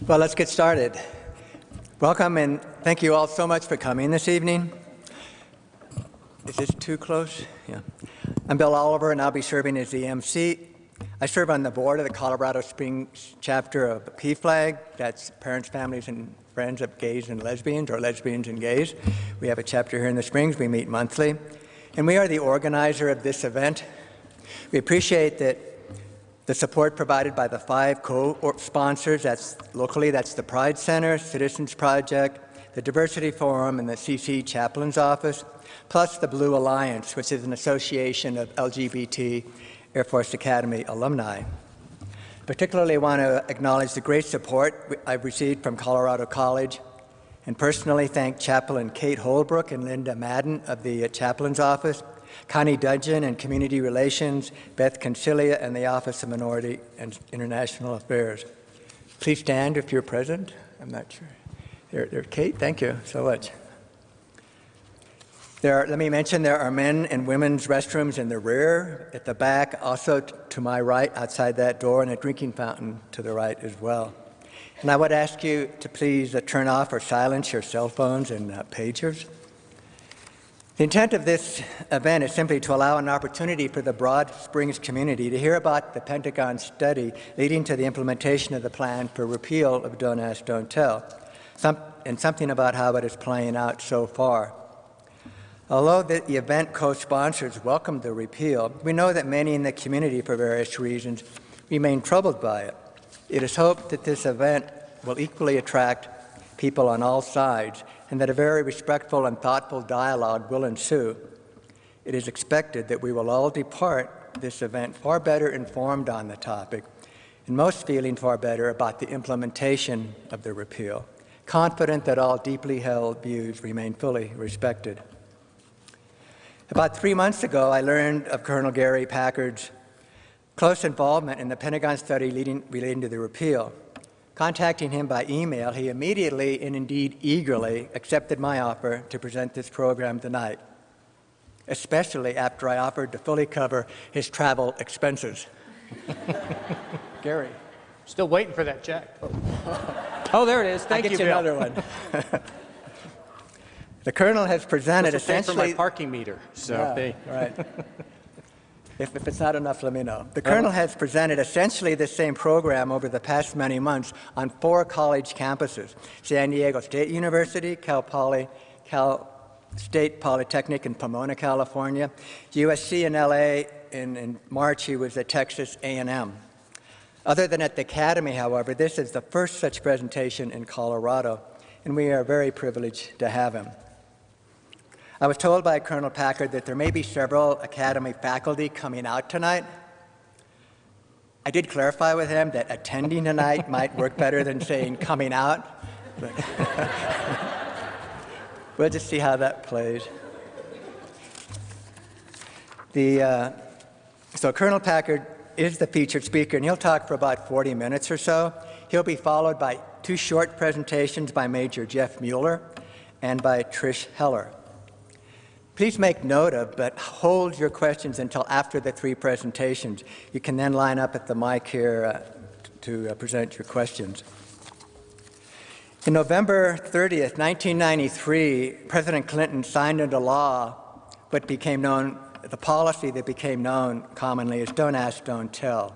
Well, let's get started. Welcome and thank you all so much for coming this evening. Is this too close? Yeah. I'm Bill Oliver and I'll be serving as the MC. I serve on the board of the Colorado Springs chapter of PFLAG. That's Parents, Families, and Friends of Gays and Lesbians, or Lesbians and Gays. We have a chapter here in the Springs. We meet monthly. And we are the organizer of this event. We appreciate that the support provided by the 5 co-sponsors, that's the Pride Center, Citizens Project, the Diversity Forum, and the CC Chaplain's Office, plus the Blue Alliance, which is an association of LGBT Air Force Academy alumni. Particularly want to acknowledge the great support I've received from Colorado College, and personally thank Chaplain Kate Holbrook and Linda Madden of the Chaplain's Office, Connie Dudgeon in Community Relations, Beth Concilia and the Office of Minority and International Affairs. Please stand if you're present. I'm not sure. There, Kate, thank you so much. Let me mention there are men and women's restrooms in the rear, at the back, also to my right outside that door, and a drinking fountain to the right as well. And I would ask you to please turn off or silence your cell phones and pagers. The intent of this event is simply to allow an opportunity for the Broad Springs community to hear about the Pentagon study leading to the implementation of the plan for repeal of Don't Ask, Don't Tell, and something about how it is playing out so far. Although the event co-sponsors welcomed the repeal, we know that many in the community, for various reasons, remain troubled by it. It is hoped that this event will equally attract people on all sides, and that a very respectful and thoughtful dialogue will ensue. It is expected that we will all depart this event far better informed on the topic, and most feeling far better about the implementation of the repeal, confident that all deeply held views remain fully respected. About 3 months ago, I learned of Colonel Gary Packard's close involvement in the Pentagon study relating to the repeal. Contacting him by email, he immediately and indeed eagerly accepted my offer to present this program tonight, especially after I offered to fully cover his travel expenses. Gary. Still waiting for that check. Oh, there it is. Thank you, Bill. I'll get you another one. The Colonel has presented essentially... for my parking meter. So yeah, right. If it's not enough, let me know. The Colonel has presented essentially the same program over the past many months on 4 college campuses: San Diego State University, Cal Poly, Cal State Polytechnic in Pomona, California, USC in LA, and in March he was at Texas A&M. Other than at the Academy, however, this is the first such presentation in Colorado, and we are very privileged to have him. I was told by Colonel Packard that there may be several Academy faculty coming out tonight. I did clarify with him that attending tonight might work better than saying coming out. But we'll just see how that plays. So Colonel Packard is the featured speaker, and he'll talk for about 40 minutes or so. He'll be followed by 2 short presentations by Major Jeff Mueller and by Trish Heller. Please make note of, but hold your questions until after the 3 presentations. You can then line up at the mic here to present your questions. In November 30th, 1993, President Clinton signed into law what became known, the policy that became known commonly as Don't Ask, Don't Tell.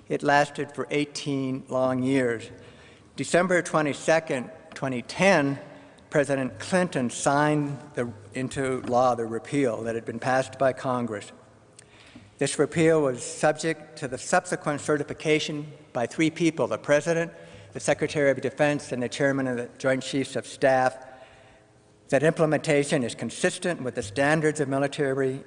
It lasted for 18 long years. December 22nd, 2010, President Clinton signed into law the repeal that had been passed by Congress. This repeal was subject to the subsequent certification by 3 people: the President, the Secretary of Defense, and the Chairman of the Joint Chiefs of Staff, that implementation is consistent with the standards of military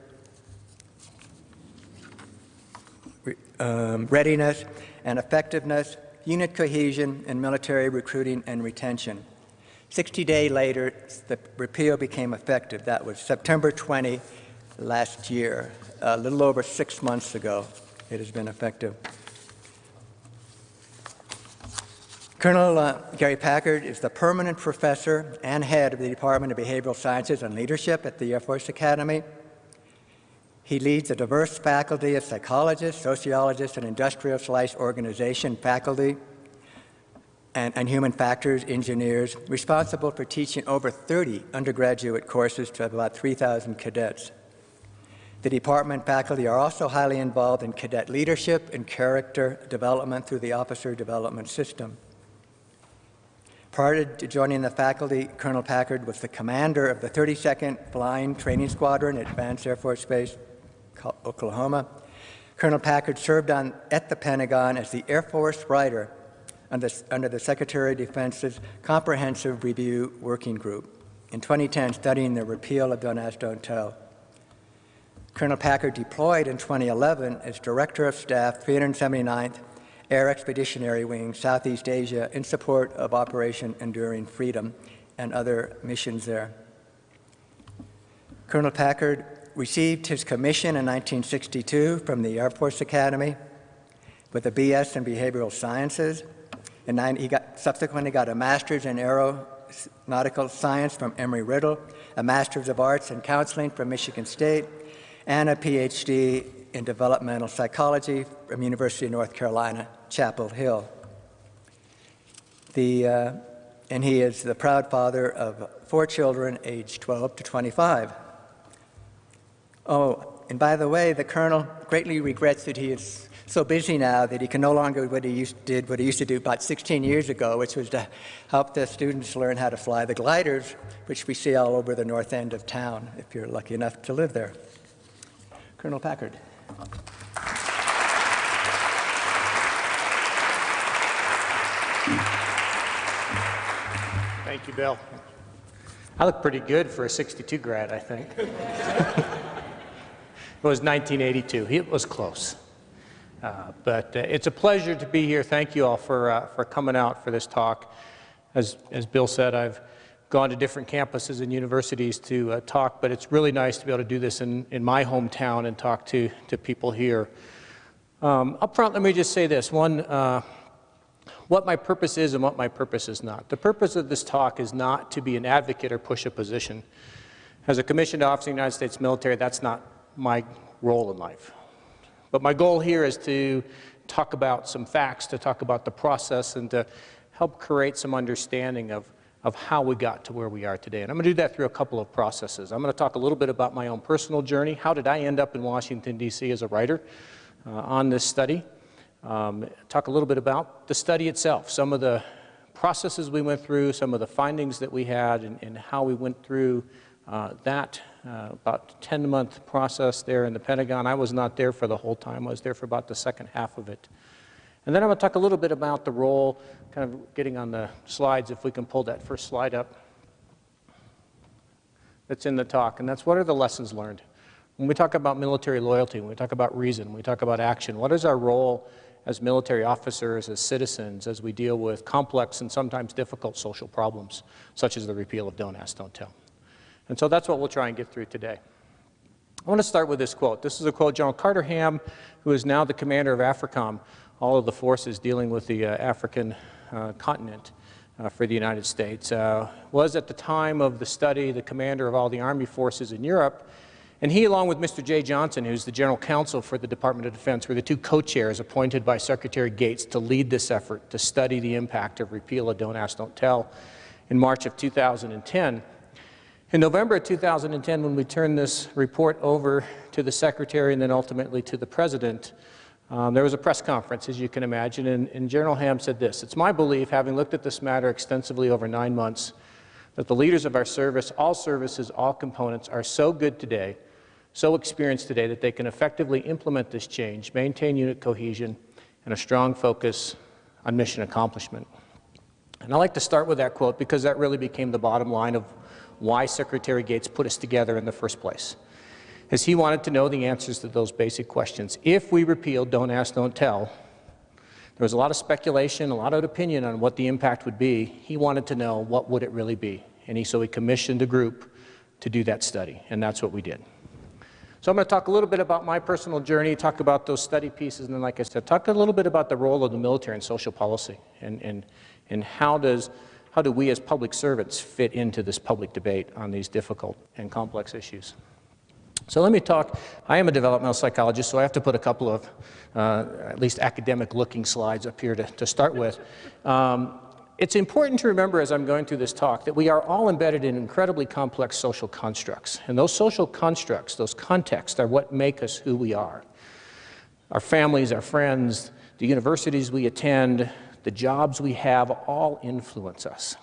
readiness and effectiveness, unit cohesion, and military recruiting and retention. 60 days later, the repeal became effective. That was September 20 last year, a little over 6 months ago. It has been effective. Colonel Gary Packard is the permanent professor and head of the Department of Behavioral Sciences and Leadership at the Air Force Academy. He leads a diverse faculty of psychologists, sociologists, and industrial organization faculty. and human factors engineers responsible for teaching over 30 undergraduate courses to about 3,000 cadets. The department faculty are also highly involved in cadet leadership and character development through the officer development system. Prior to joining the faculty, Colonel Packard was the commander of the 32nd Flying Training Squadron at Vance Air Force Base, Oklahoma. Colonel Packard served at the Pentagon as the Air Force writer under the Secretary of Defense's Comprehensive Review Working Group, in 2010 studying the repeal of Don't Ask, Don't Tell. Colonel Packard deployed in 2011 as Director of Staff, 379th Air Expeditionary Wing, Southeast Asia, in support of Operation Enduring Freedom and other missions there. Colonel Packard received his commission in 1962 from the Air Force Academy with a BS in Behavioral Sciences. And he subsequently got a master's in aeronautical science from Embry-Riddle, a master's of arts in counseling from Michigan State, and a PhD in developmental psychology from University of North Carolina, Chapel Hill. And he is the proud father of 4 children aged 12 to 25. Oh, and by the way, the Colonel greatly regrets that he is so busy now that he can no longer do what he used to do about 16 years ago, which was to help the students learn how to fly the gliders, which we see all over the north end of town, if you're lucky enough to live there. Colonel Packard. Thank you, Bill. I look pretty good for a 62 grad, I think. It was 1982. It was close. But it's a pleasure to be here. Thank you all for coming out for this talk. As Bill said, I've gone to different campuses and universities to talk, but it's really nice to be able to do this in my hometown and talk to people here. Up front, let me just say this. One, what my purpose is and what my purpose is not. The purpose of this talk is not to be an advocate or push a position. As a commissioned officer in the United States military, that's not my role in life. But my goal here is to talk about some facts, to talk about the process, and to help create some understanding of how we got to where we are today. And I'm going to do that through a couple of processes. I'm going to talk a little bit about my own personal journey. How did I end up in Washington, D.C. as a writer on this study? Talk a little bit about the study itself, some of the processes we went through, some of the findings that we had, and how we went through that about 10-month process there in the Pentagon. I was not there for the whole time. I was there for about the second half of it. And then I'm going to talk a little bit about the role, kind of getting on the slides, if we can pull that first slide up, that's in the talk, and that's what are the lessons learned. When we talk about military loyalty, when we talk about reason, when we talk about action, what is our role as military officers, as citizens, as we deal with complex and sometimes difficult social problems, such as the repeal of Don't Ask, Don't Tell. And so that's what we'll try and get through today. I want to start with this quote. This is a quote. General Carter Ham, who is now the commander of AFRICOM, all of the forces dealing with the African continent for the United States, was at the time of the study the commander of all the Army forces in Europe. And he, along with Mr. Jay Johnson, who's the general counsel for the Department of Defense, were the 2 co-chairs appointed by Secretary Gates to lead this effort to study the impact of repeal of Don't Ask, Don't Tell in March of 2010. In November of 2010, when we turned this report over to the Secretary and then ultimately to the President, there was a press conference, as you can imagine, and General Ham said this: "It's my belief, having looked at this matter extensively over 9 months, that the leaders of our service, all services, all components, are so good today, so experienced today, that they can effectively implement this change, maintain unit cohesion, and a strong focus on mission accomplishment." And I like to start with that quote because that really became the bottom line of why Secretary Gates put us together in the first place, as he wanted to know the answers to those basic questions. If we repealed Don't Ask, Don't Tell, there was a lot of speculation, a lot of opinion on what the impact would be. He wanted to know what would it really be, and so he commissioned a group to do that study, and that's what we did. So I'm going to talk a little bit about my personal journey, talk about those study pieces, and then, like I said, talk a little bit about the role of the military in social policy, and how do we as public servants fit into this public debate on these difficult and complex issues. So let me talk. I am a developmental psychologist, so I have to put a couple of at least academic-looking slides up here to start with. It's important to remember as I'm going through this talk that we are all embedded in incredibly complex social constructs. And those social constructs, those contexts, are what make us who we are. Our families, our friends, the universities we attend, the jobs we have all influence us.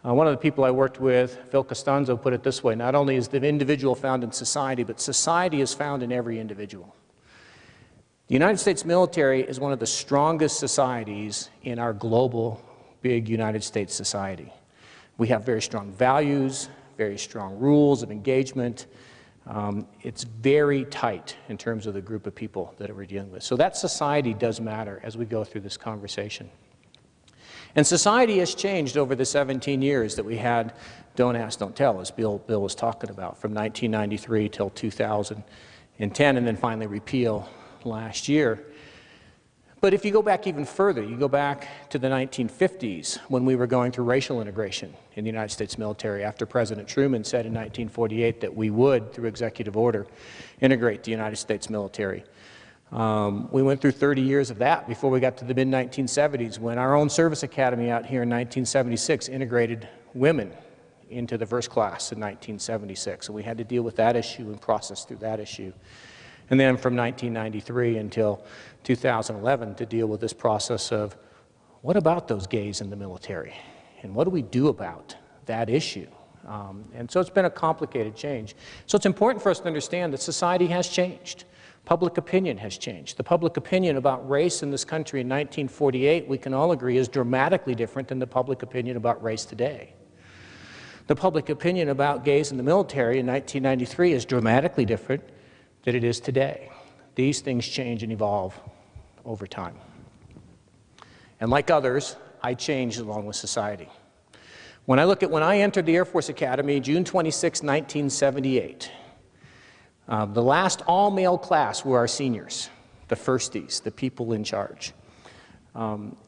One of the people I worked with, Phil Costanzo, put it this way: not only is the individual found in society, but society is found in every individual. The United States military is one of the strongest societies in our global, big United States society. We have very strong values, very strong rules of engagement. It's very tight in terms of the group of people that we're dealing with. So that society does matter as we go through this conversation. And society has changed over the 17 years that we had Don't Ask, Don't Tell, as Bill was talking about, from 1993 till 2010, and then finally Repeal last year. But if you go back even further, you go back to the 1950s when we were going through racial integration in the United States military after President Truman said in 1948 that we would, through executive order, integrate the United States military. We went through 30 years of that before we got to the mid-1970s when our own service academy out here in 1976 integrated women into the first class in 1976. And we had to deal with that issue and process through that issue. And then from 1993 until 2011 to deal with this process of what about those gays in the military? And what do we do about that issue? And so it's been a complicated change. So it's important for us to understand that society has changed. Public opinion has changed. The public opinion about race in this country in 1948, we can all agree, is dramatically different than the public opinion about race today. The public opinion about gays in the military in 1993 is dramatically different than it is today. These things change and evolve over time. And like others, I changed along with society. When I entered the Air Force Academy, June 26, 1978, the last all-male class were our seniors, the firsties, the people in charge.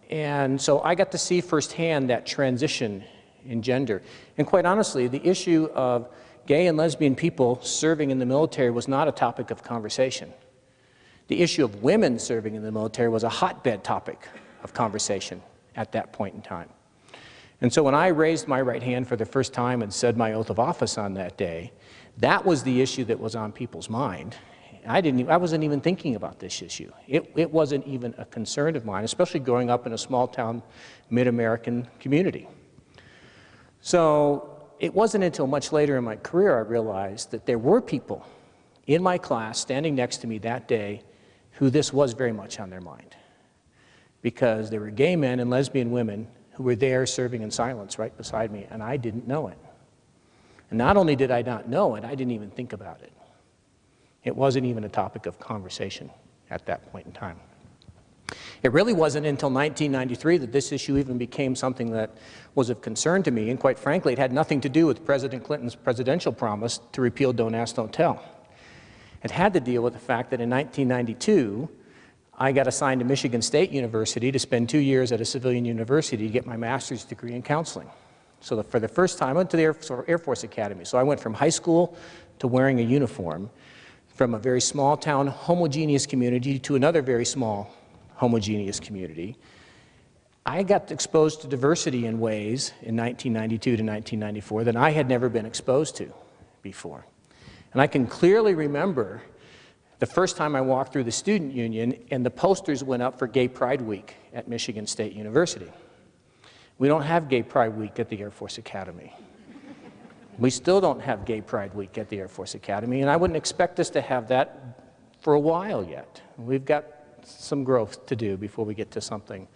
And so I got to see firsthand that transition in gender. And quite honestly, the issue of gay and lesbian people serving in the military was not a topic of conversation. The issue of women serving in the military was a hotbed topic of conversation at that point in time. And so when I raised my right hand for the first time and said my oath of office on that day, that was the issue that was on people's mind. I wasn't even thinking about this issue. It wasn't even a concern of mine, especially growing up in a small-town, mid-American community. So it wasn't until much later in my career I realized that there were people in my class standing next to me that day who this was very much on their mind. Because there were gay men and lesbian women who were there serving in silence right beside me, and I didn't know it. And not only did I not know it, I didn't even think about it. It wasn't even a topic of conversation at that point in time. It really wasn't until 1993 that this issue even became something that was of concern to me, and quite frankly, it had nothing to do with President Clinton's presidential promise to repeal Don't Ask, Don't Tell. It had to deal with the fact that in 1992, I got assigned to Michigan State University to spend 2 years at a civilian university to get my master's degree in counseling. So for the first time, I went to the Air Force Academy. So I went from high school to wearing a uniform, from a very small town homogeneous community to another very small homogeneous community. I got exposed to diversity in ways in 1992 to 1994 that I had never been exposed to before. And I can clearly remember the first time I walked through the student union and the posters went up for Gay Pride Week at Michigan State University. We don't have Gay Pride Week at the Air Force Academy. We still don't have Gay Pride Week at the Air Force Academy, and I wouldn't expect us to have that for a while yet. We've got some growth to do before we get to something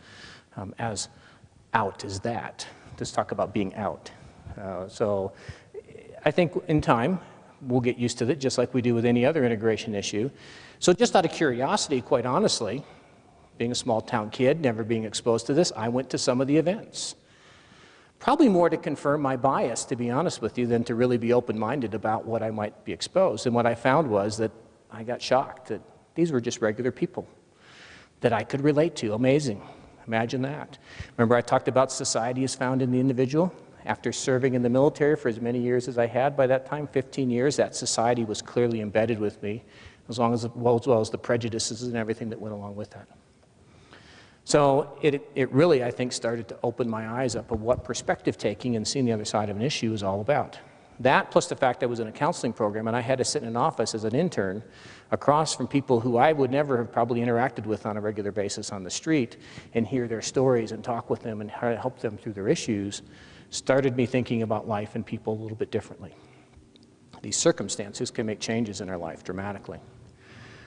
as out as that. Let's talk about being out. So I think in time, we'll get used to it, just like we do with any other integration issue. So just out of curiosity, quite honestly, being a small town kid, never being exposed to this, I went to some of the events. Probably more to confirm my bias, to be honest with you, than to really be open-minded about what I might be exposed. And what I found was that I got shocked that these were just regular people that I could relate to. Amazing. Imagine that. Remember I talked about society is found in the individual? After serving in the military for as many years as I had by that time, 15 years, that society was clearly embedded with me, as well as the prejudices and everything that went along with that. So it really, I think, started to open my eyes up of what perspective taking and seeing the other side of an issue is all about. That, plus the fact I was in a counseling program and I had to sit in an office as an intern across from people who I would never have probably interacted with on a regular basis on the street and hear their stories and talk with them and help them through their issues, started me thinking about life and people a little bit differently. These circumstances can make changes in our life dramatically.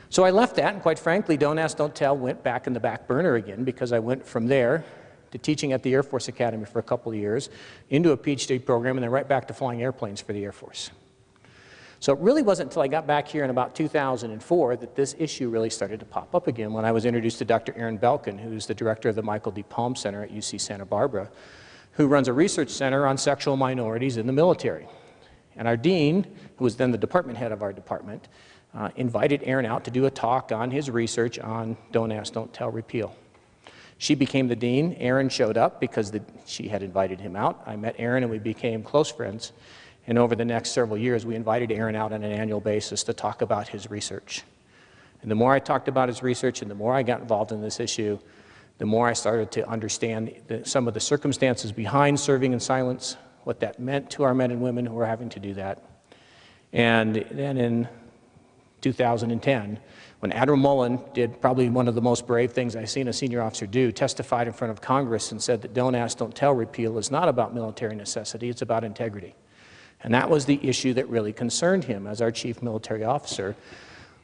So I left that, and quite frankly, Don't Ask, Don't Tell went back in the back burner again, because I went from there to teaching at the Air Force Academy for a couple of years, into a PhD program, and then right back to flying airplanes for the Air Force. So it really wasn't until I got back here in about 2004 that this issue really started to pop up again, when I was introduced to Dr. Aaron Belkin, who's the director of the Michael D. Palm Center at UC Santa Barbara, who runs a research center on sexual minorities in the military. And our dean, who was then the department head of our department, invited Aaron out to do a talk on his research on Don't Ask, Don't Tell, Repeal. She became the dean. Aaron showed up because she had invited him out. I met Aaron and we became close friends. And over the next several years, we invited Aaron out on an annual basis to talk about his research. And the more I talked about his research and the more I got involved in this issue, the more I started to understand some of the circumstances behind serving in silence, what that meant to our men and women who were having to do that. And then in 2010, when Admiral Mullen did probably one of the most brave things I've seen a senior officer do, testified in front of Congress and said that Don't Ask, Don't Tell repeal is not about military necessity, it's about integrity. And that was the issue that really concerned him as our chief military officer,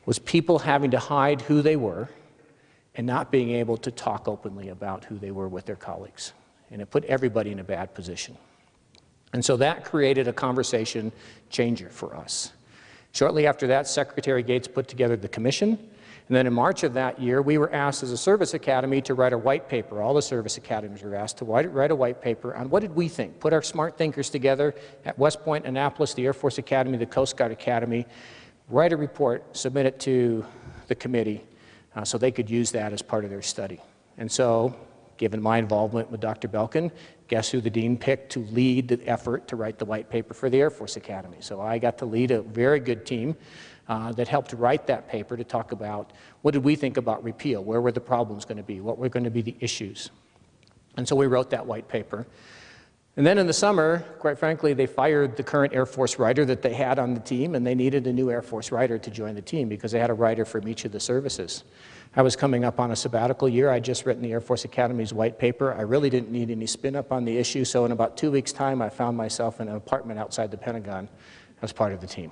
was people having to hide who they were and not being able to talk openly about who they were with their colleagues. And it put everybody in a bad position. And so that created a conversation changer for us. Shortly after that, Secretary Gates put together the commission, and then in March of that year, we were asked as a service academy to write a white paper. All the service academies were asked to write a white paper on what did we think, put our smart thinkers together at West Point, Annapolis, the Air Force Academy, the Coast Guard Academy, write a report, submit it to the committee so they could use that as part of their study. And so, given my involvement with Dr. Belkin, guess who the dean picked to lead the effort to write the white paper for the Air Force Academy? So I got to lead a very good team that helped write that paper to talk about what did we think about repeal, where were the problems going to be, what were going to be the issues. And so we wrote that white paper. And then in the summer, quite frankly, they fired the current Air Force writer that they had on the team, and they needed a new Air Force writer to join the team because they had a writer from each of the services. I was coming up on a sabbatical year. I'd just written the Air Force Academy's white paper. I really didn't need any spin-up on the issue, so in about 2 weeks' time, I found myself in an apartment outside the Pentagon as part of the team.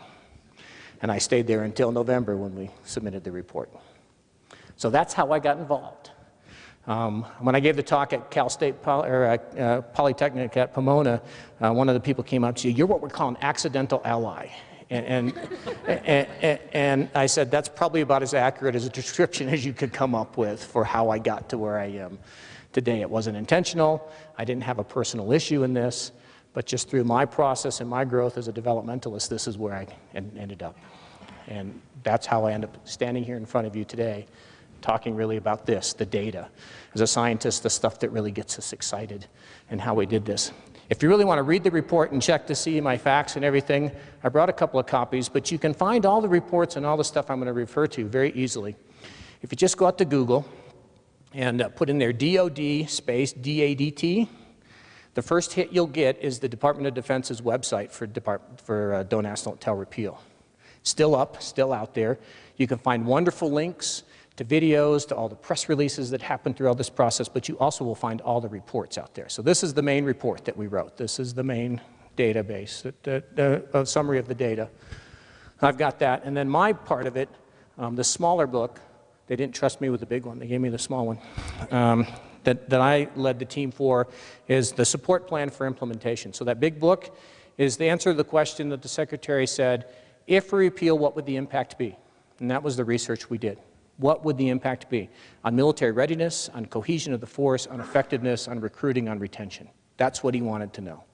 And I stayed there until November when we submitted the report. So that's how I got involved. When I gave the talk at Cal State Polytechnic at Pomona, one of the people came up to you, "You're what we call an accidental ally." And I said, that's probably about as accurate as a description as you could come up with for how I got to where I am today. It wasn't intentional. I didn't have a personal issue in this, but just through my process and my growth as a developmentalist, this is where I ended up. And that's how I end up standing here in front of you today, talking really about this, the data. As a scientist, the stuff that really gets us excited and how we did this. If you really want to read the report and check to see my facts and everything, I brought a couple of copies, but you can find all the reports and all the stuff I'm going to refer to very easily. If you just go out to Google and put in there DOD space DADT, the first hit you'll get is the Department of Defense's website for Don't Ask, Don't Tell Repeal. Still up, still out there. You can find wonderful links to videos, to all the press releases that happened throughout this process, but you also will find all the reports out there. So this is the main report that we wrote. This is the main database, a summary of the data. I've got that. And then my part of it, the smaller book, they didn't trust me with the big one. They gave me the small one, that I led the team for, is the support plan for implementation. So that big book is the answer to the question that the Secretary said, if we repeal, what would the impact be? And that was the research we did. What would the impact be on military readiness, on cohesion of the force, on effectiveness, on recruiting, on retention? That's what he wanted to know.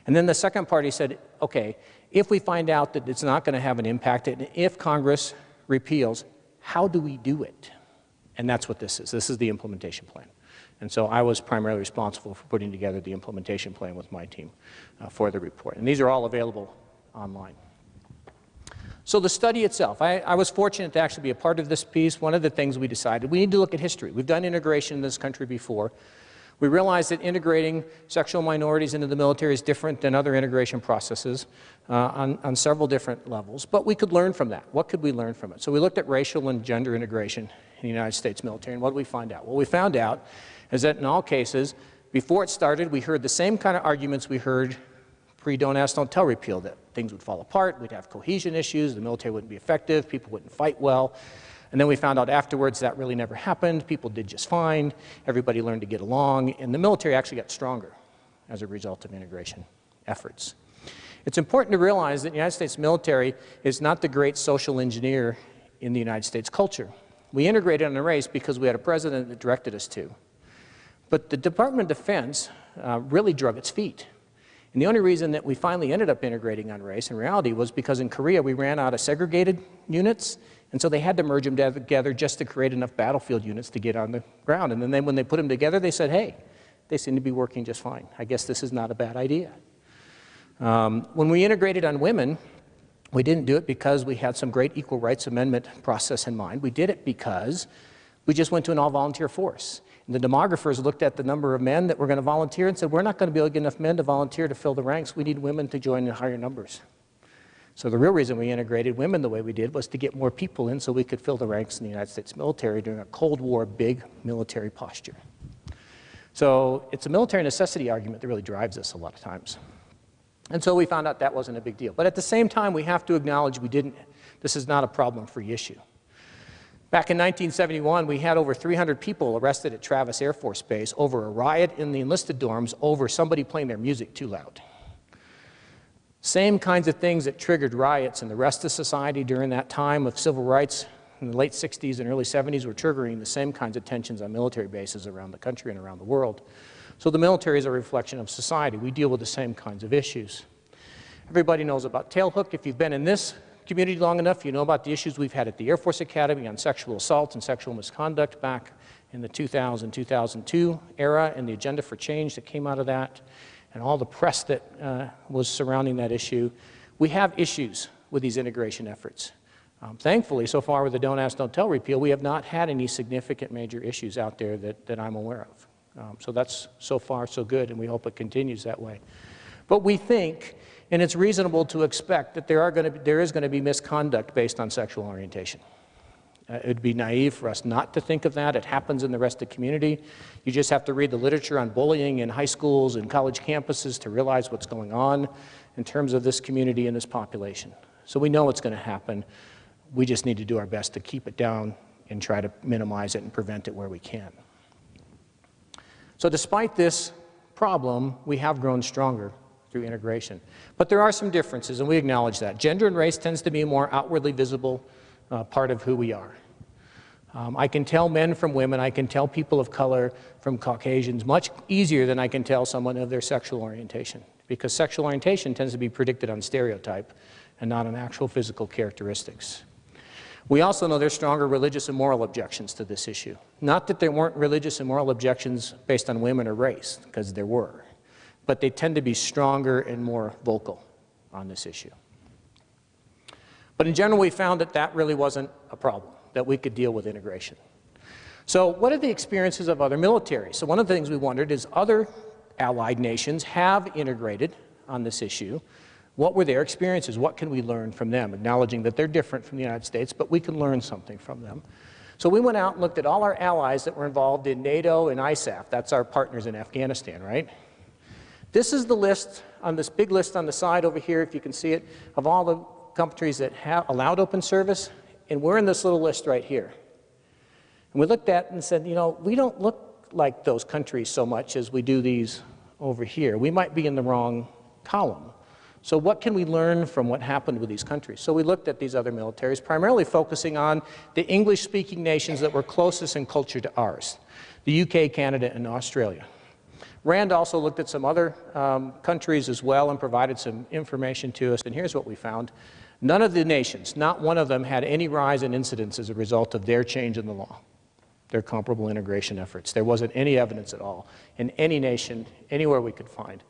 And then the second part, he said, okay, if we find out that it's not going to have an impact, and if Congress repeals, how do we do it? And that's what this is. This is the implementation plan. And so I was primarily responsible for putting together the implementation plan with my team for the report. And these are all available online. So the study itself, I was fortunate to actually be a part of this piece. One of the things we decided, we need to look at history. We've done integration in this country before. We realized that integrating sexual minorities into the military is different than other integration processes on several different levels. But we could learn from that. What could we learn from it? So we looked at racial and gender integration in the United States military, and what did we find out? What we found out is that in all cases, before it started, we heard the same kind of arguments we heard pre-Don't Ask, Don't Tell repeal, that things would fall apart, we'd have cohesion issues, the military wouldn't be effective, people wouldn't fight well. And then we found out afterwards that really never happened. People did just fine. Everybody learned to get along. And the military actually got stronger as a result of integration efforts. It's important to realize that the United States military is not the great social engineer in the United States culture. We integrated on race because we had a president that directed us to. But the Department of Defense really drug its feet. And the only reason that we finally ended up integrating on race in reality was because in Korea we ran out of segregated units, and so they had to merge them together just to create enough battlefield units to get on the ground. And then when they put them together, they said, hey, they seem to be working just fine. I guess this is not a bad idea. When we integrated on women, we didn't do it because we had some great equal rights amendment process in mind. We did it because we just went to an all-volunteer force. And the demographers looked at the number of men that were going to volunteer and said, we're not going to be able to get enough men to volunteer to fill the ranks. We need women to join in higher numbers. So the real reason we integrated women the way we did was to get more people in so we could fill the ranks in the United States military during a Cold War big military posture. So it's a military necessity argument that really drives us a lot of times. And so we found out that wasn't a big deal. But at the same time, we have to acknowledge this is not a problem-free issue. Back in 1971, we had over 300 people arrested at Travis Air Force Base over a riot in the enlisted dorms over somebody playing their music too loud. Same kinds of things that triggered riots in the rest of society during that time of civil rights in the late 60s and early 70s were triggering the same kinds of tensions on military bases around the country and around the world. So the military is a reflection of society. We deal with the same kinds of issues. Everybody knows about tailhook. If you've been in this community long enough, you know about the issues we've had at the Air Force Academy on sexual assault and sexual misconduct back in the 2000-2002 era and the agenda for change that came out of that and all the press that was surrounding that issue. We have issues with these integration efforts. Thankfully, so far with the Don't Ask, Don't Tell repeal, we have not had any significant major issues out there that I'm aware of. So that's so far so good, and we hope it continues that way. But we think, and it's reasonable to expect, that there is going to be misconduct based on sexual orientation. It would be naive for us not to think of that. It happens in the rest of the community. You just have to read the literature on bullying in high schools and college campuses to realize what's going on in terms of this community and this population. So we know it's going to happen. We just need to do our best to keep it down and try to minimize it and prevent it where we can. So despite this problem, we have grown stronger through integration. But there are some differences, and we acknowledge that. Gender and race tends to be a more outwardly visible part of who we are. I can tell men from women, I can tell people of color from Caucasians much easier than I can tell someone of their sexual orientation, because sexual orientation tends to be predicted on stereotype and not on actual physical characteristics. We also know there's stronger religious and moral objections to this issue. Not that there weren't religious and moral objections based on women or race, because there were, but they tend to be stronger and more vocal on this issue. But in general, we found that that really wasn't a problem, that we could deal with integration. So what are the experiences of other militaries? So one of the things we wondered is other allied nations have integrated on this issue. What were their experiences? What can we learn from them? Acknowledging that they're different from the United States, but we can learn something from them. So we went out and looked at all our allies that were involved in NATO and ISAF. That's our partners in Afghanistan, right? This is the list, on this big list on the side over here, if you can see it, of all the countries that have allowed open service, and we're in this little list right here. And we looked at it and said, you know, we don't look like those countries so much as we do these over here. We might be in the wrong column. So what can we learn from what happened with these countries? So we looked at these other militaries, primarily focusing on the English-speaking nations that were closest in culture to ours, the UK, Canada, and Australia. Rand also looked at some other countries as well and provided some information to us, and here's what we found. None of the nations, not one of them, had any rise in incidents as a result of their change in the law, their comparable integration efforts. There wasn't any evidence at all in any nation, anywhere we could find.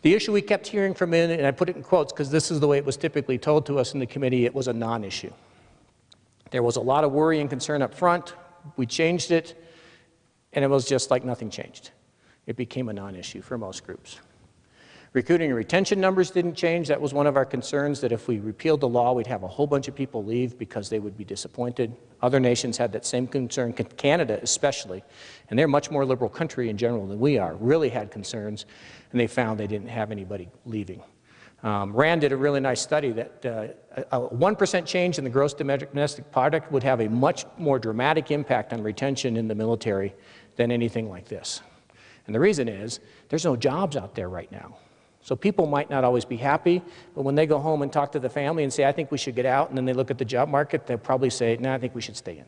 The issue we kept hearing from in, and I put it in quotes because this is the way it was typically told to us in the committee, it was a non-issue. There was a lot of worry and concern up front. We changed it, and it was just like nothing changed. It became a non-issue for most groups. Recruiting and retention numbers didn't change. That was one of our concerns, that if we repealed the law, we'd have a whole bunch of people leave because they would be disappointed. Other nations had that same concern, Canada especially, and they're a much more liberal country in general than we are, really had concerns, and they found they didn't have anybody leaving. RAND did a really nice study that a 1% change in the gross domestic product would have a much more dramatic impact on retention in the military than anything like this. And the reason is, there's no jobs out there right now. So people might not always be happy, but when they go home and talk to the family and say, I think we should get out, and then they look at the job market, they'll probably say, no, I think we should stay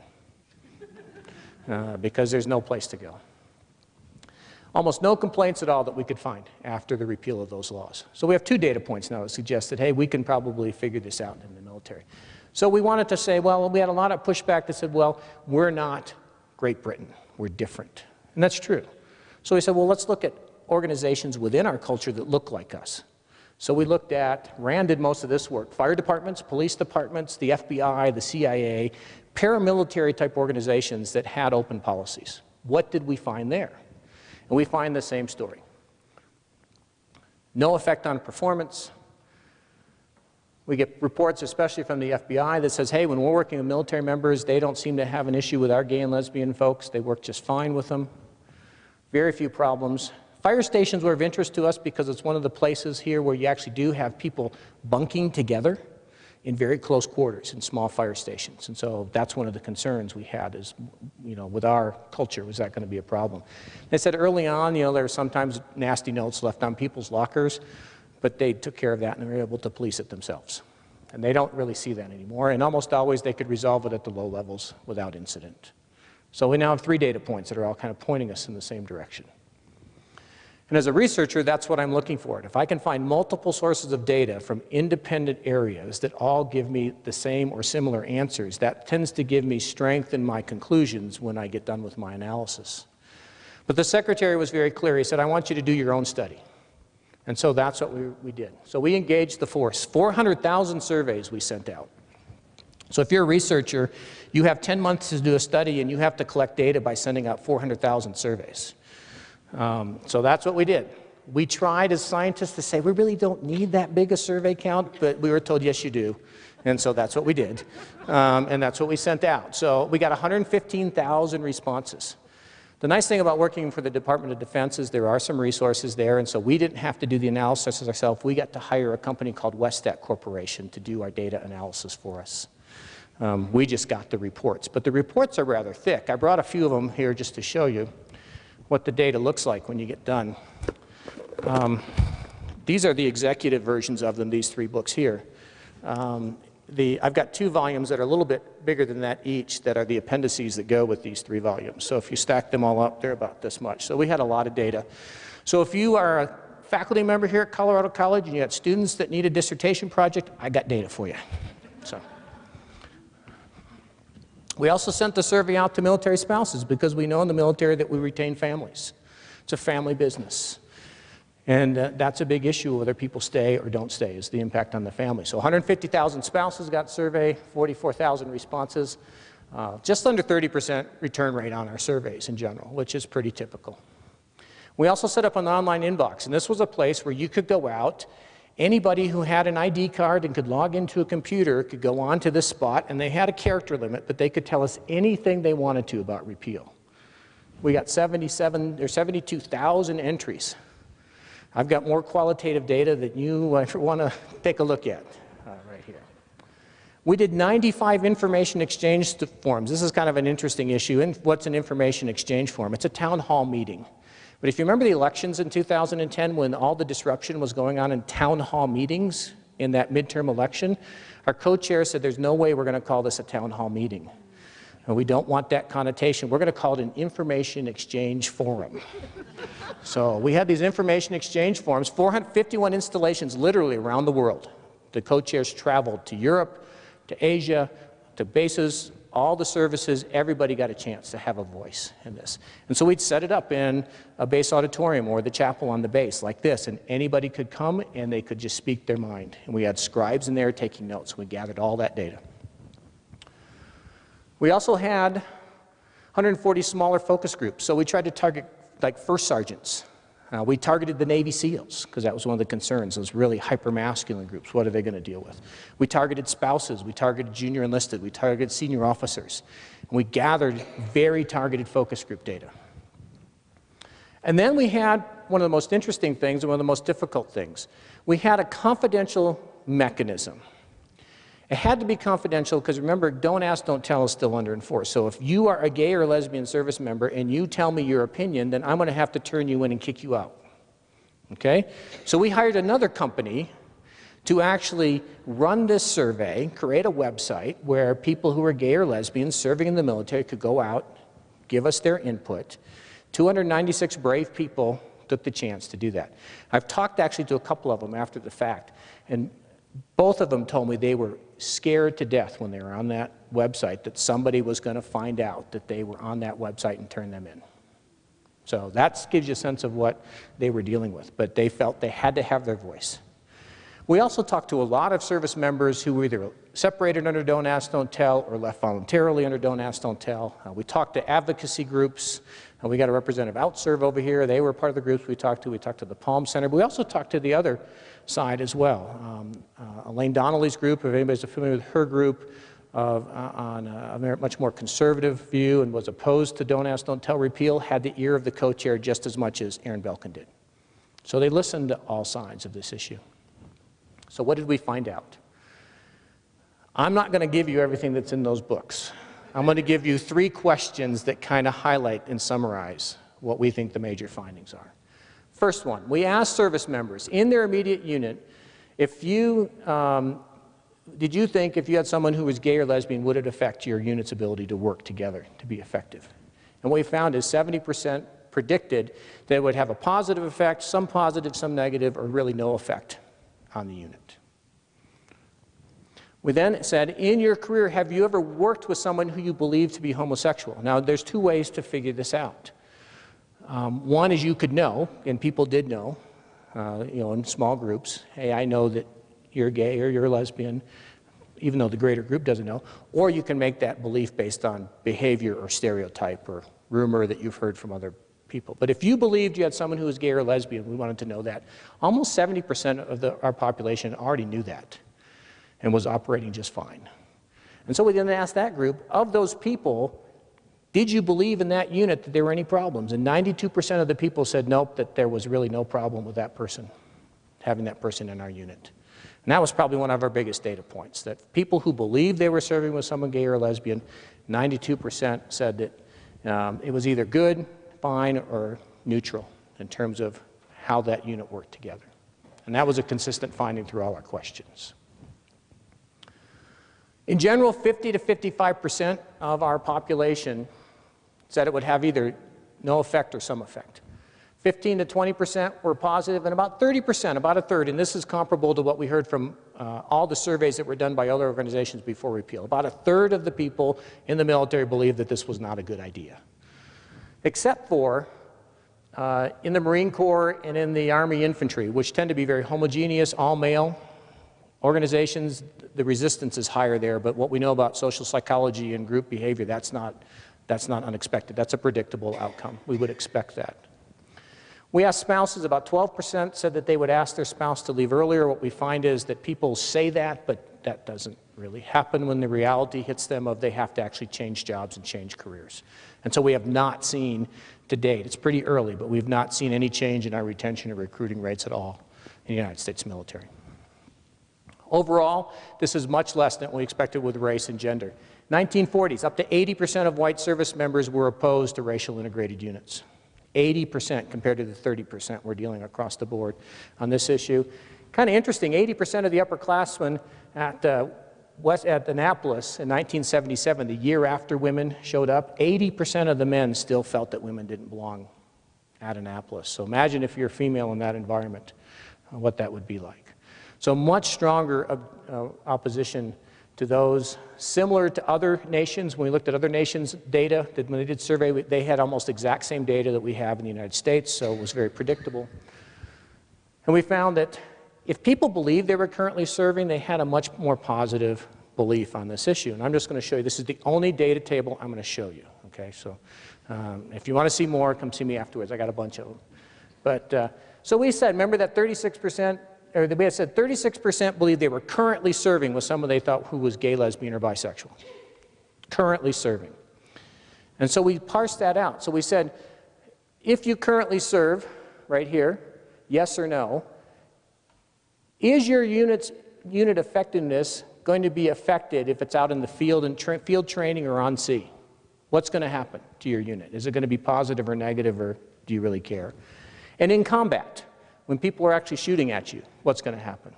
in, because there's no place to go. Almost no complaints at all that we could find after the repeal of those laws. So we have 2 data points now that suggest that, hey, we can probably figure this out in the military. So we wanted to say, well, we had a lot of pushback that said, well, we're not Great Britain, we're different. And that's true. So we said, well, let's look at organizations within our culture that look like us. So we looked at, RAND did most of this work, fire departments, police departments, the FBI, the CIA, paramilitary type organizations that had open policies. What did we find there? And we find the same story. No effect on performance. We get reports, especially from the FBI, that says, hey, when we're working with military members, they don't seem to have an issue with our gay and lesbian folks. They work just fine with them. Very few problems. Fire stations were of interest to us because it's one of the places here where you actually do have people bunking together in very close quarters in small fire stations. And so that's one of the concerns we had is, with our culture, was that going to be a problem? They said early on, there were sometimes nasty notes left on people's lockers, but they took care of that and they were able to police it themselves. And they don't really see that anymore. And almost always they could resolve it at the low levels without incident. So we now have 3 data points that are all kind of pointing us in the same direction. And as a researcher, that's what I'm looking for. If I can find multiple sources of data from independent areas that all give me the same or similar answers, that tends to give me strength in my conclusions when I get done with my analysis. But the secretary was very clear. He said, I want you to do your own study. And so that's what we did. So we engaged the force. 400,000 surveys we sent out. So if you're a researcher, you have 10 months to do a study and you have to collect data by sending out 400,000 surveys. So that's what we did. We tried as scientists to say, we really don't need that big a survey count, but we were told, yes, you do. And so that's what we did. And that's what we sent out. So we got 115,000 responses. The nice thing about working for the Department of Defense is there are some resources there, and so we didn't have to do the analysis ourselves. We got to hire a company called Westat Corporation to do our data analysis for us. We just got the reports, but the reports are rather thick. I brought a few of them here just to show you what the data looks like when you get done. These are the executive versions of them, these 3 books here. I've got 2 volumes that are a little bit bigger than that each that are the appendices that go with these 3 volumes. So if you stack them all up, they're about this much. So we had a lot of data. So if you are a faculty member here at Colorado College and you had students that need a dissertation project, I got data for you. So. We also sent the survey out to military spouses because we know in the military that we retain families. It's a family business. And that's a big issue, whether people stay or don't stay, is the impact on the family. So 150,000 spouses got surveyed, 44,000 responses, just under 30% return rate on our surveys in general, which is pretty typical. We also set up an online inbox, and this was a place where you could go out. Anybody who had an ID card and could log into a computer could go on to this spot, and they had a character limit, but they could tell us anything they wanted to about repeal. We got 72,000 entries. I've got more qualitative data that you want to take a look at right here. We did 95 information exchange forms. This is kind of an interesting issue. And what's an information exchange form? It's a town hall meeting. But if you remember the elections in 2010 when all the disruption was going on in town hall meetings in that midterm election, our co-chair said there's no way we're going to call this a town hall meeting. And we don't want that connotation. We're going to call it an information exchange forum. So we had these information exchange forums, 451 installations literally around the world. The co-chairs traveled to Europe, to Asia, to bases all the services, everybody got a chance to have a voice in this. And so we'd set it up in a base auditorium or the chapel on the base like this, and anybody could come and they could just speak their mind. And we had scribes in there taking notes. We gathered all that data. We also had 140 smaller focus groups. So we tried to target like first sergeants. We targeted the Navy SEALs because that was one of the concerns, those really hyper-masculine groups. What are they going to deal with? We targeted spouses. We targeted junior enlisted. We targeted senior officers. And we gathered very targeted focus group data. And then we had one of the most interesting things and one of the most difficult things. We had a confidential mechanism. It had to be confidential because remember, don't ask, don't tell is still under enforce. So if you are a gay or lesbian service member and you tell me your opinion, then I'm going to have to turn you in and kick you out. Okay? So we hired another company to actually run this survey, create a website where people who are gay or lesbian serving in the military could go out, give us their input. 296 brave people took the chance to do that. I've talked actually to a couple of them after the fact, and both of them told me they were scared to death when they were on that website that somebody was going to find out that they were on that website and turn them in. So that gives you a sense of what they were dealing with, but they felt they had to have their voice. We also talked to a lot of service members who were either separated under Don't Ask, Don't Tell or left voluntarily under Don't Ask, Don't Tell. We talked to advocacy groups. We got a representative OutServe over here. They were part of the groups we talked to. We talked to the Palm Center. But we also talked to the other side as well. Elaine Donnelly's group, if anybody's familiar with her group, on a much more conservative view and was opposed to Don't Ask, Don't Tell repeal, had the ear of the co-chair just as much as Aaron Belkin did. So they listened to all sides of this issue. So what did we find out? I'm not going to give you everything that's in those books. I'm going to give you 3 questions that kind of highlight and summarize what we think the major findings are. First one, we asked service members in their immediate unit, if you, did you think if you had someone who was gay or lesbian, would it affect your unit's ability to work together to be effective? And what we found is 70% predicted that it would have a positive effect, some positive, some negative, or really no effect on the unit. We then said, in your career, have you ever worked with someone who you believe to be homosexual? Now, there's 2 ways to figure this out. One is you could know, and people did know, in small groups, hey, I know that you're gay or you're lesbian, even though the greater group doesn't know. Or you can make that belief based on behavior or stereotype or rumor that you've heard from other people. But if you believed you had someone who was gay or lesbian, we wanted to know that. Almost 70% of our population already knew that and was operating just fine. And so we then asked that group, of those people, did you believe in that unit that there were any problems? And 92% of the people said nope, that there was really no problem with that person, having that person in our unit. And that was probably one of our biggest data points, that people who believed they were serving with someone gay or lesbian, 92% said that it was either good, fine, or neutral in terms of how that unit worked together. And that was a consistent finding through all our questions. In general, 50 to 55% of our population said it would have either no effect or some effect. 15 to 20% were positive, and about 30%, about a third, and this is comparable to what we heard from all the surveys that were done by other organizations before repeal. About a third of the people in the military believed that this was not a good idea. Except for in the Marine Corps and in the Army Infantry, which tend to be very homogeneous, all male organizations, the resistance is higher there, but what we know about social psychology and group behavior, that's not unexpected. That's a predictable outcome. We would expect that. We asked spouses, about 12% said that they would ask their spouse to leave earlier. What we find is that people say that, but that doesn't really happen when the reality hits them of they have to actually change jobs and change careers. And so we have not seen to date, it's pretty early, but we've not seen any change in our retention or recruiting rates at all in the United States military. Overall, this is much less than we expected with race and gender. 1940s, up to 80% of white service members were opposed to racial integrated units. 80% compared to the 30% we're dealing across the board on this issue. Kind of interesting, 80% of the upperclassmen at Annapolis in 1977, the year after women showed up, 80% of the men still felt that women didn't belong at Annapolis. So imagine if you're female in that environment, what that would be like. So much stronger opposition to those similar to other nations. When we looked at other nations' data, when they did survey, they had almost exact same data that we have in the United States, so it was very predictable. And we found that if people believed they were currently serving, they had a much more positive belief on this issue. And I'm just going to show you, this is the only data table I'm going to show you. Okay, so if you want to see more, come see me afterwards. I got a bunch of them. But so we said, remember that 36%, or we had said 36% believed they were currently serving with someone they thought who was gay, lesbian, or bisexual. Currently serving. And so we parsed that out. So we said, if you currently serve, right here, yes or no, is your unit effectiveness going to be affected if it's out in the field and field training or on sea? What's going to happen to your unit? Is it going to be positive or negative, or do you really care? And in combat, when people are actually shooting at you, what's going to happen?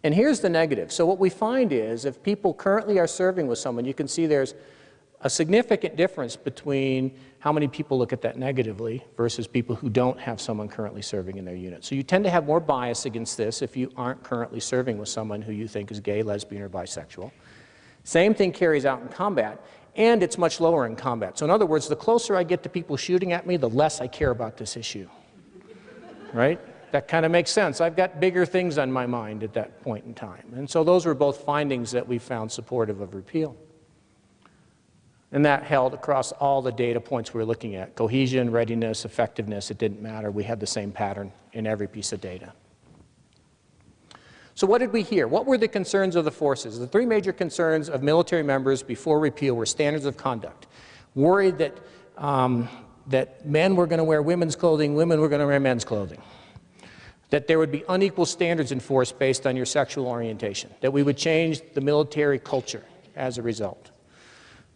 And here's the negative. So what we find is if people currently are serving with someone, you can see there's a significant difference between how many people look at that negatively versus people who don't have someone currently serving in their unit. So you tend to have more bias against this if you aren't currently serving with someone who you think is gay, lesbian, or bisexual. Same thing carries out in combat, and it's much lower in combat. So in other words, the closer I get to people shooting at me, the less I care about this issue. Right? That kind of makes sense. I've got bigger things on my mind at that point in time. And so those were both findings that we found supportive of repeal. And that held across all the data points we were looking at. Cohesion, readiness, effectiveness, it didn't matter. We had the same pattern in every piece of data. So what did we hear? What were the concerns of the forces? The three major concerns of military members before repeal were standards of conduct. Worried that, that men were going to wear women's clothing, women were going to wear men's clothing. That there would be unequal standards enforced based on your sexual orientation. That we would change the military culture as a result.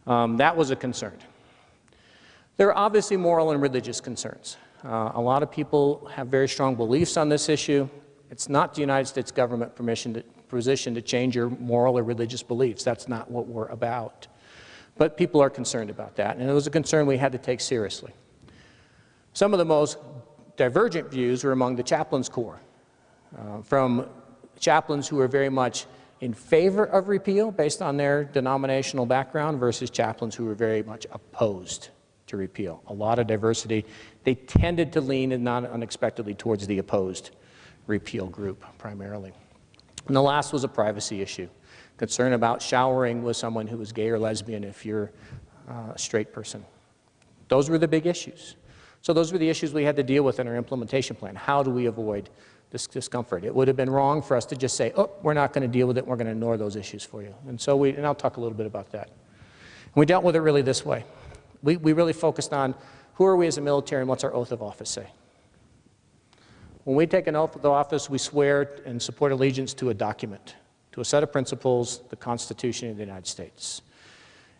That was a concern. There are obviously moral and religious concerns. A lot of people have very strong beliefs on this issue. It's not the United States government position to change your moral or religious beliefs. That's not what we're about. But people are concerned about that, and it was a concern we had to take seriously. Some of the most divergent views were among the chaplains corps, from chaplains who are very much in favor of repeal based on their denominational background versus chaplains who were very much opposed to repeal. A lot of diversity. They tended to lean, and not unexpectedly, towards the opposed repeal group primarily. And the last was a privacy issue. Concern about showering with someone who was gay or lesbian if you're a straight person. Those were the big issues. So those were the issues we had to deal with in our implementation plan. How do we avoid this discomfort? It would have been wrong for us to just say, oh, we're not going to deal with it, we're going to ignore those issues for you. And so and I'll talk a little bit about that. And we dealt with it really this way. We really focused on who are we as a military and what's our oath of office say. When we take an oath of office, we swear and support allegiance to a document, to a set of principles, the Constitution of the United States.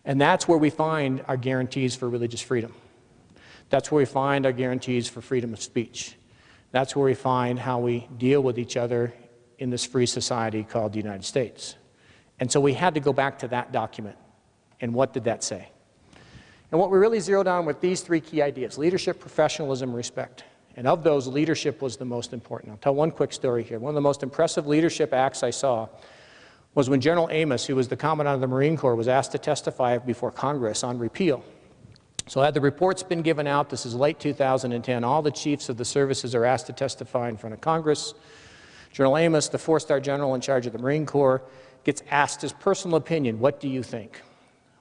And that's where we find our guarantees for religious freedom. That's where we find our guarantees for freedom of speech. That's where we find how we deal with each other in this free society called the United States. And so we had to go back to that document. And what did that say? And what we really zeroed on with these three key ideas: leadership, professionalism, respect. And of those, leadership was the most important. I'll tell one quick story here. One of the most impressive leadership acts I saw was when General Amos, who was the Commandant of the Marine Corps, was asked to testify before Congress on repeal. So had the reports been given out, this is late 2010, all the chiefs of the services are asked to testify in front of Congress. General Amos, the four-star general in charge of the Marine Corps, gets asked his personal opinion. What do you think?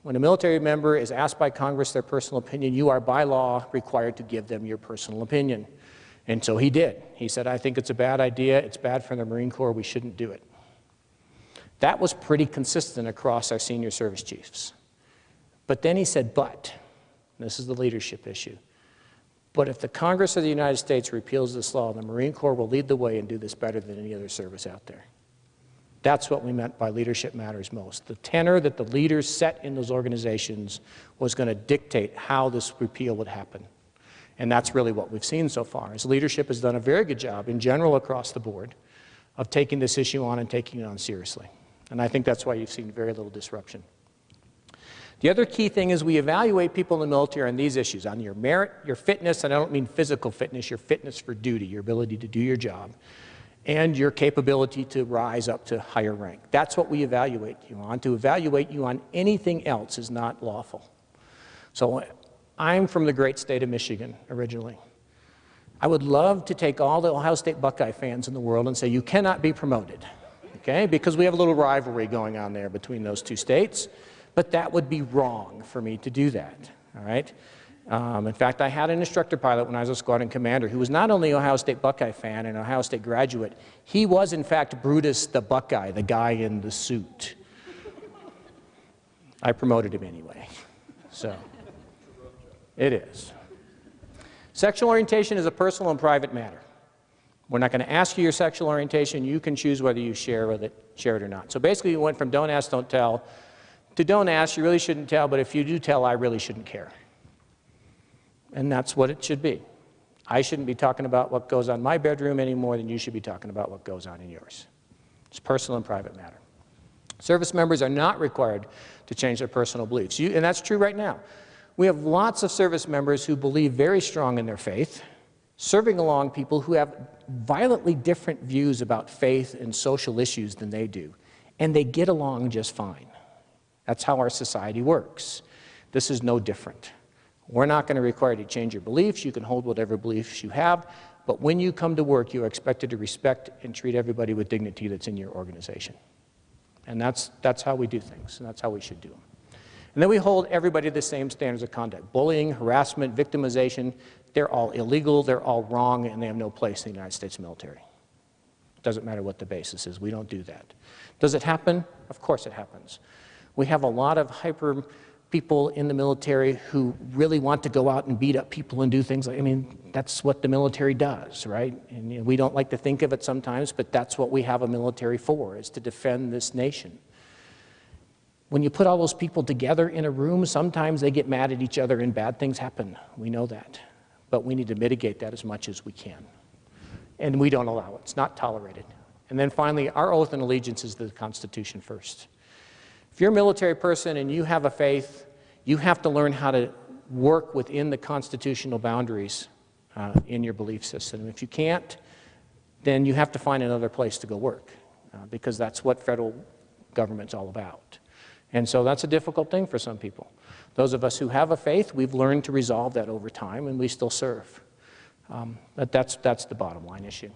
When a military member is asked by Congress their personal opinion, you are by law required to give them your personal opinion. And so he did. He said, I think it's a bad idea, it's bad for the Marine Corps, we shouldn't do it. That was pretty consistent across our senior service chiefs. But then he said, but. This is the leadership issue. But if the Congress of the United States repeals this law, the Marine Corps will lead the way and do this better than any other service out there. That's what we meant by leadership matters most. The tenor that the leaders set in those organizations was going to dictate how this repeal would happen. And that's really what we've seen so far. As leadership has done a very good job in general across the board of taking this issue on and taking it on seriously. And I think that's why you've seen very little disruption. The other key thing is we evaluate people in the military on these issues, on your merit, your fitness, and I don't mean physical fitness, your fitness for duty, your ability to do your job, and your capability to rise up to higher rank. That's what we evaluate you on. To evaluate you on anything else is not lawful. So I'm from the great state of Michigan originally. I would love to take all the Ohio State Buckeye fans in the world and say you cannot be promoted, okay? Because we have a little rivalry going on there between those two states, but that would be wrong for me to do that, all right? In fact, I had an instructor pilot when I was a squadron commander who was not only an Ohio State Buckeye fan and an Ohio State graduate, he was in fact Brutus the Buckeye, the guy in the suit. I promoted him anyway, so it is. Sexual orientation is a personal and private matter. We're not going to ask you your sexual orientation. You can choose whether you share it or not. So basically, we went from don't ask, don't tell, to don't ask, you really shouldn't tell, but if you do tell, I really shouldn't care. And that's what it should be. I shouldn't be talking about what goes on in my bedroom any more than you should be talking about what goes on in yours. It's personal and private matter. Service members are not required to change their personal beliefs. And that's true right now. We have lots of service members who believe very strong in their faith, serving along people who have violently different views about faith and social issues than they do. And they get along just fine. That's how our society works. This is no different. We're not going to require you to change your beliefs. You can hold whatever beliefs you have, but when you come to work, you are expected to respect and treat everybody with dignity that's in your organization. And that's how we do things, and that's how we should do them. And then we hold everybody to the same standards of conduct. Bullying, harassment, victimization, they're all illegal, they're all wrong, and they have no place in the United States military. It doesn't matter what the basis is. We don't do that. Does it happen? Of course it happens. We have a lot of hyper people in the military who really want to go out and beat up people and do things like, I mean, that's what the military does, right? And you know, we don't like to think of it sometimes, but that's what we have a military for, is to defend this nation. When you put all those people together in a room, sometimes they get mad at each other and bad things happen. We know that. But we need to mitigate that as much as we can. And we don't allow it. It's not tolerated. And then finally, our oath and allegiance is to the Constitution first. If you're a military person and you have a faith, you have to learn how to work within the constitutional boundaries in your belief system. If you can't, then you have to find another place to go work because that's what federal government's all about. And so that's a difficult thing for some people. Those of us who have a faith, we've learned to resolve that over time, and we still serve. But that's the bottom line issue.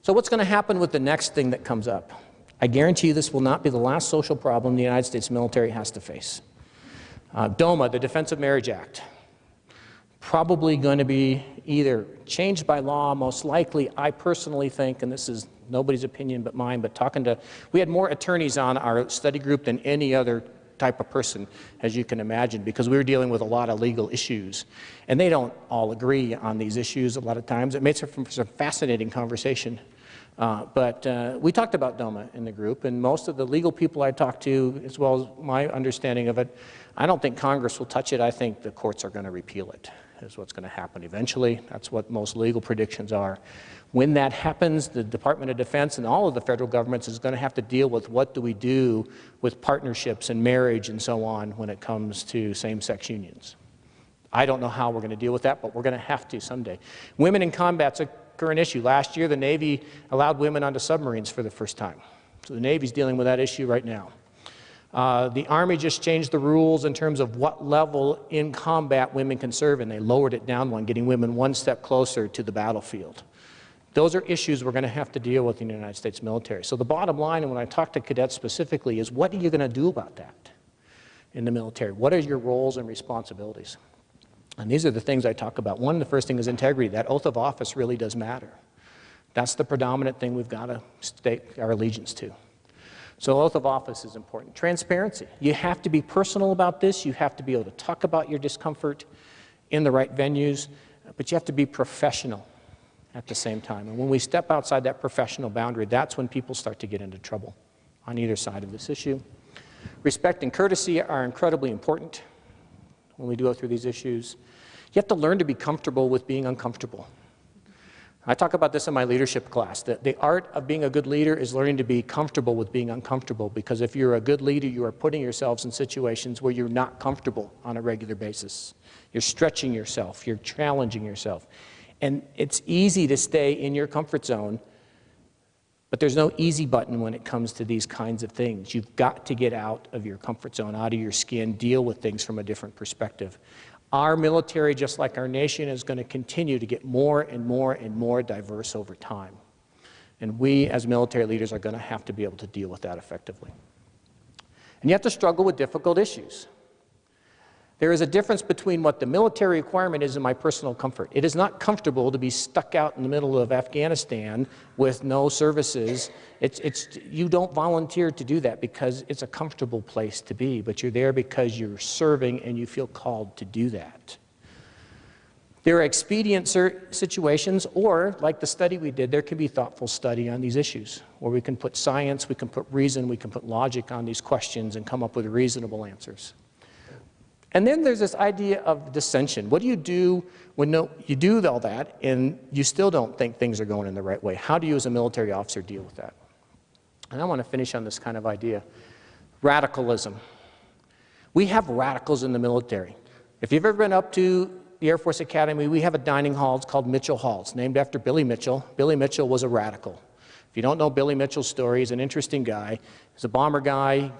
So what's going to happen with the next thing that comes up? I guarantee you this will not be the last social problem the United States military has to face. DOMA, the Defense of Marriage Act, probably going to be either changed by law, most likely, I personally think, and this is nobody's opinion but mine, but we had more attorneys on our study group than any other type of person, as you can imagine, because we were dealing with a lot of legal issues. And they don't all agree on these issues a lot of times. It makes for some fascinating conversation. But we talked about DOMA in the group, and most of the legal people I talked to, as well as my understanding of it, I don't think Congress will touch it. I think the courts are going to repeal it, is what's going to happen eventually. That's what most legal predictions are. When that happens, the Department of Defense and all of the federal governments is going to have to deal with what do we do with partnerships and marriage and so on when it comes to same-sex unions. I don't know how we're going to deal with that, but we're going to have to someday. Women in combat's a current issue. Last year, the Navy allowed women onto submarines for the first time. So the Navy's dealing with that issue right now. The Army just changed the rules in terms of what level in combat women can serve, and they lowered it down one, getting women one step closer to the battlefield. Those are issues we're going to have to deal with in the United States military. So the bottom line, and when I talk to cadets specifically, is what are you going to do about that in the military? What are your roles and responsibilities? And these are the things I talk about. One, the first thing is integrity. That oath of office really does matter. That's the predominant thing we've got to stake our allegiance to. So oath of office is important. Transparency. You have to be personal about this. You have to be able to talk about your discomfort in the right venues, but you have to be professional at the same time. And when we step outside that professional boundary, that's when people start to get into trouble on either side of this issue. Respect and courtesy are incredibly important when we go through these issues. You have to learn to be comfortable with being uncomfortable. I talk about this in my leadership class, that the art of being a good leader is learning to be comfortable with being uncomfortable, because if you're a good leader, you are putting yourselves in situations where you're not comfortable on a regular basis. You're stretching yourself, you're challenging yourself. And it's easy to stay in your comfort zone, but there's no easy button when it comes to these kinds of things. You've got to get out of your comfort zone, out of your skin, deal with things from a different perspective. Our military, just like our nation, is going to continue to get more and more and more diverse over time. And we, as military leaders, are going to have to be able to deal with that effectively. And you have to struggle with difficult issues. There is a difference between what the military requirement is and my personal comfort. It is not comfortable to be stuck out in the middle of Afghanistan with no services. You don't volunteer to do that because it's a comfortable place to be, but you're there because you're serving and you feel called to do that. There are expedient situations, or like the study we did, there can be thoughtful study on these issues, where we can put science, we can put reason, we can put logic on these questions and come up with reasonable answers. And then there's this idea of dissension. What do you do when you do all that and you still don't think things are going in the right way? How do you as a military officer deal with that? And I want to finish on this kind of idea. Radicalism. We have radicals in the military. If you've ever been up to the Air Force Academy, we have a dining hall. It's called Mitchell Hall. It's named after Billy Mitchell. Billy Mitchell was a radical. If you don't know Billy Mitchell's story, he's an interesting guy. He's a bomber guy,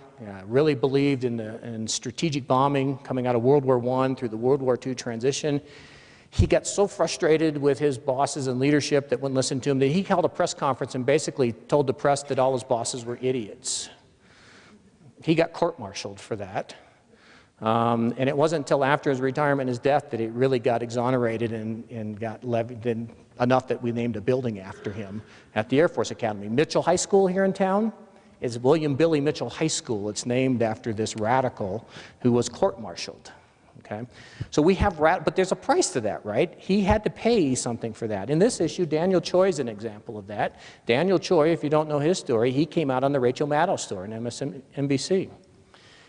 really believed in strategic bombing coming out of World War I through the World War II transition. He got so frustrated with his bosses and leadership that wouldn't listen to him that he held a press conference and basically told the press that all his bosses were idiots. He got court-martialed for that. And it wasn't until after his retirement and his death that he really got exonerated and got levied enough that we named a building after him at the Air Force Academy. Mitchell High School here in town is William Billy Mitchell High School. It's named after this radical who was court-martialed. Okay? So we have but there's a price to that, right? He had to pay something for that. In this issue, Daniel Choi is an example of that. Daniel Choi, if you don't know his story, he came out on the Rachel Maddow story on MSNBC.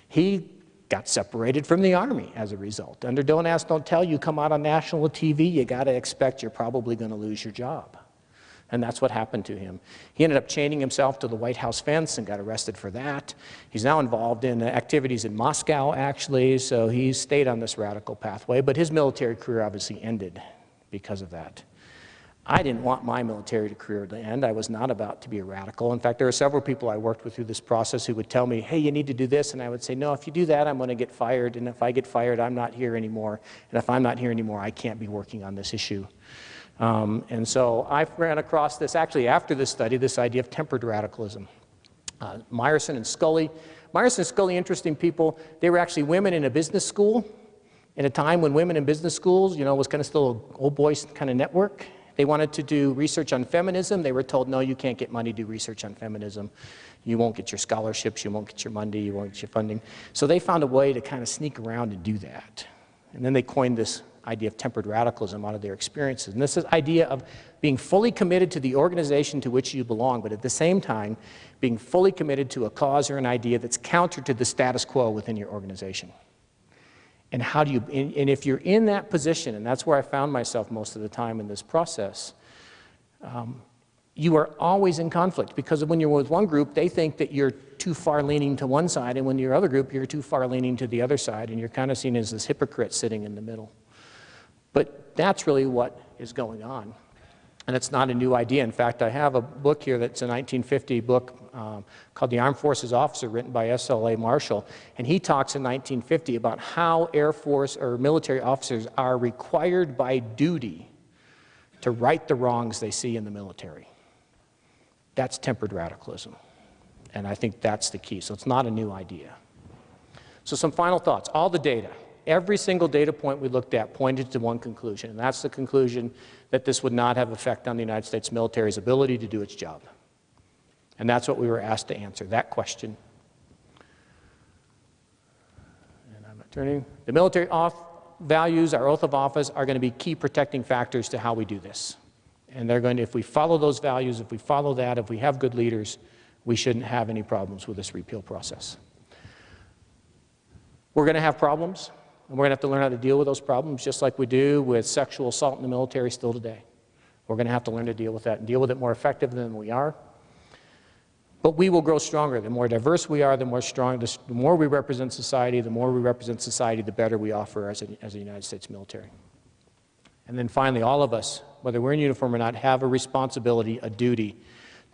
He got separated from the Army as a result. Under Don't Ask, Don't Tell, you come out on national TV, you got to expect you're probably going to lose your job. And that's what happened to him. He ended up chaining himself to the White House fence and got arrested for that. He's now involved in activities in Moscow, actually, so he's stayed on this radical pathway, but his military career obviously ended because of that. I didn't want my military career to end. I was not about to be a radical. In fact, there are several people I worked with through this process who would tell me, hey, you need to do this, and I would say, no, if you do that, I'm going to get fired, and if I get fired, I'm not here anymore, and if I'm not here anymore, I can't be working on this issue. And so I ran across this, actually after this study, this idea of tempered radicalism. Meyerson and Scully. Meyerson and Scully, interesting people. They were actually women in a business school in a time when women in business schools, was kind of still an old boys kind of network. They wanted to do research on feminism. They were told, no, you can't get money to do research on feminism. You won't get your scholarships, you won't get your money, you won't get your funding. So they found a way to kind of sneak around and do that. And then they coined this idea of tempered radicalism out of their experiences. And this is idea of being fully committed to the organization to which you belong, but at the same time, being fully committed to a cause or an idea that's counter to the status quo within your organization. And how do you, and if you're in that position, and that's where I found myself most of the time in this process, you are always in conflict, because when you're with one group, they think that you're too far leaning to one side, and when you're other group, you're too far leaning to the other side, and you're kind of seen as this hypocrite sitting in the middle. But that's really what is going on. And it's not a new idea. In fact, I have a book here that's a 1950 book called The Armed Forces Officer, written by S.L.A. Marshall. And he talks in 1950 about how Air Force or military officers are required by duty to right the wrongs they see in the military. That's tempered radicalism. And I think that's the key. So it's not a new idea. So some final thoughts. All the data. Every single data point we looked at pointed to one conclusion, and that's the conclusion that this would not have effect on the United States military's ability to do its job. And that's what we were asked to answer, that question. And I'm not turning. The military values, our oath of office, are going to be key protecting factors to how we do this. And they're going to, if we follow those values, if we follow that, if we have good leaders, we shouldn't have any problems with this repeal process. We're going to have problems. And we're going to have to learn how to deal with those problems, just like we do with sexual assault in the military still today. We're going to have to learn to deal with that and deal with it more effectively than we are. But we will grow stronger. The more diverse we are, the more we represent society, the more we represent society, the better we offer as a United States military. And then finally, all of us, whether we're in uniform or not, have a responsibility, a duty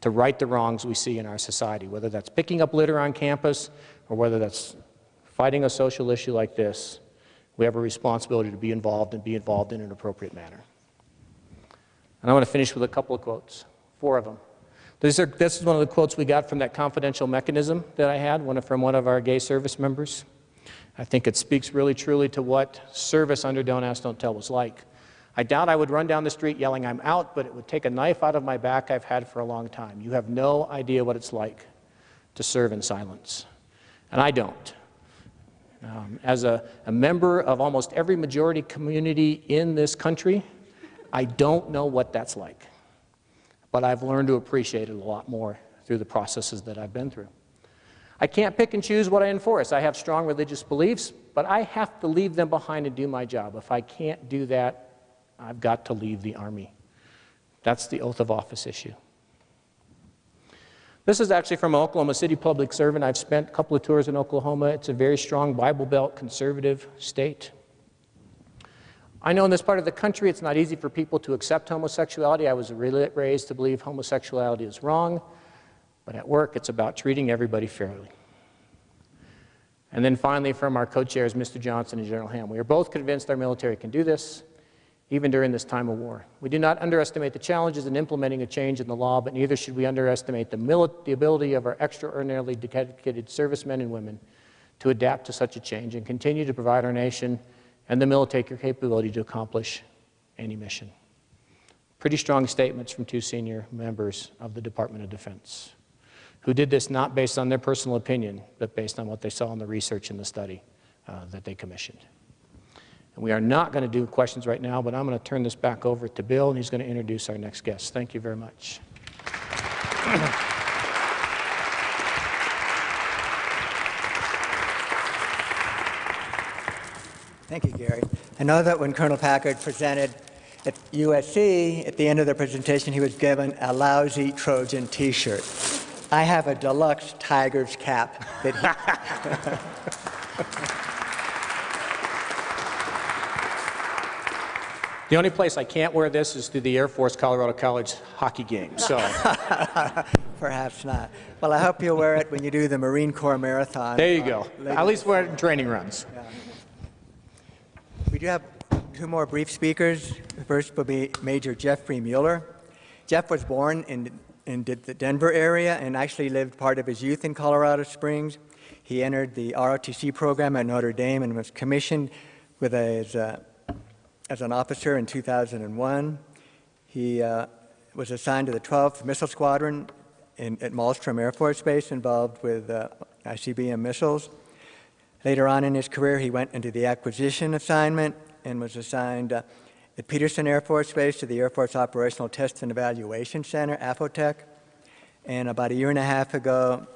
to right the wrongs we see in our society, whether that's picking up litter on campus or whether that's fighting a social issue like this. We have a responsibility to be involved and be involved in an appropriate manner. And I want to finish with a couple of quotes, 4 of them. This is one of the quotes we got from that confidential mechanism that I had, from one of our gay service members. I think it speaks really truly to what service under Don't Ask, Don't Tell was like. I doubt I would run down the street yelling, "I'm out," but it would take a knife out of my back I've had for a long time. You have no idea what it's like to serve in silence. And I don't. As a member of almost every majority community in this country, I don't know what that's like. But I've learned to appreciate it a lot more through the processes that I've been through. I can't pick and choose what I enforce. I have strong religious beliefs, but I have to leave them behind and do my job. If I can't do that, I've got to leave the Army. That's the oath of office issue. This is actually from an Oklahoma City public servant. I've spent a couple of tours in Oklahoma. It's a very strong Bible Belt conservative state. I know in this part of the country it's not easy for people to accept homosexuality. I was raised to believe homosexuality is wrong, but at work it's about treating everybody fairly. And then finally from our co-chairs, Mr. Johnson and General Ham, we are both convinced our military can do this, even during this time of war. We do not underestimate the challenges in implementing a change in the law, but neither should we underestimate the ability of our extraordinarily dedicated servicemen and women to adapt to such a change and continue to provide our nation and the military capability to accomplish any mission. Pretty strong statements from 2 senior members of the Department of Defense, who did this not based on their personal opinion, but based on what they saw in the research and the study that they commissioned. And we are not going to do questions right now, but I'm going to turn this back over to Bill, and he's going to introduce our next guest. Thank you very much. Thank you, Gary. I know that when Colonel Packard presented at USC, at the end of the presentation, he was given a lousy Trojan T-shirt. I have a deluxe Tigers cap that he... The only place I can't wear this is to the Air Force Colorado College hockey game, so. Perhaps not. Well, I hope you'll wear it when you do the Marine Corps Marathon. There you go. At least wear it in training runs. Yeah. We do have 2 more brief speakers. The first will be Major Jeffrey Mueller. Jeff was born in the Denver area and actually lived part of his youth in Colorado Springs. He entered the ROTC program at Notre Dame and was commissioned with as an officer in 2001. He was assigned to the 12th Missile Squadron at Malmstrom Air Force Base, involved with ICBM missiles. Later on in his career, he went into the acquisition assignment and was assigned at Peterson Air Force Base to the Air Force Operational Test and Evaluation Center, AFOTEC. And about a year and a half ago,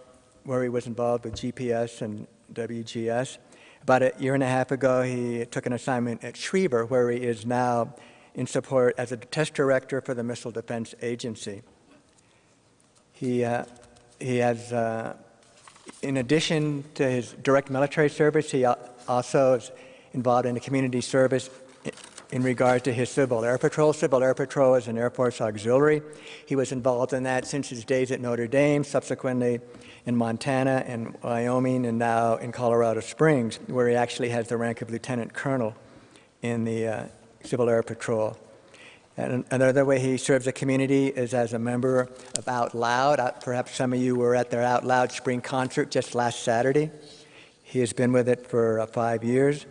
where he was involved with GPS and WGS, about a year and a half ago, he took an assignment at Schriever, where he is now in support as a test director for the Missile Defense Agency. He has, in addition to his direct military service, he also is involved in a community service in regard to his Civil Air Patrol. Civil Air Patrol is an Air Force auxiliary. He was involved in that since his days at Notre Dame, subsequently in Montana and Wyoming, and now in Colorado Springs, where he actually has the rank of lieutenant colonel in the Civil Air Patrol. And another way he serves the community is as a member of Out Loud. Perhaps some of you were at their Out Loud spring concert just last Saturday. He has been with it for 5 years.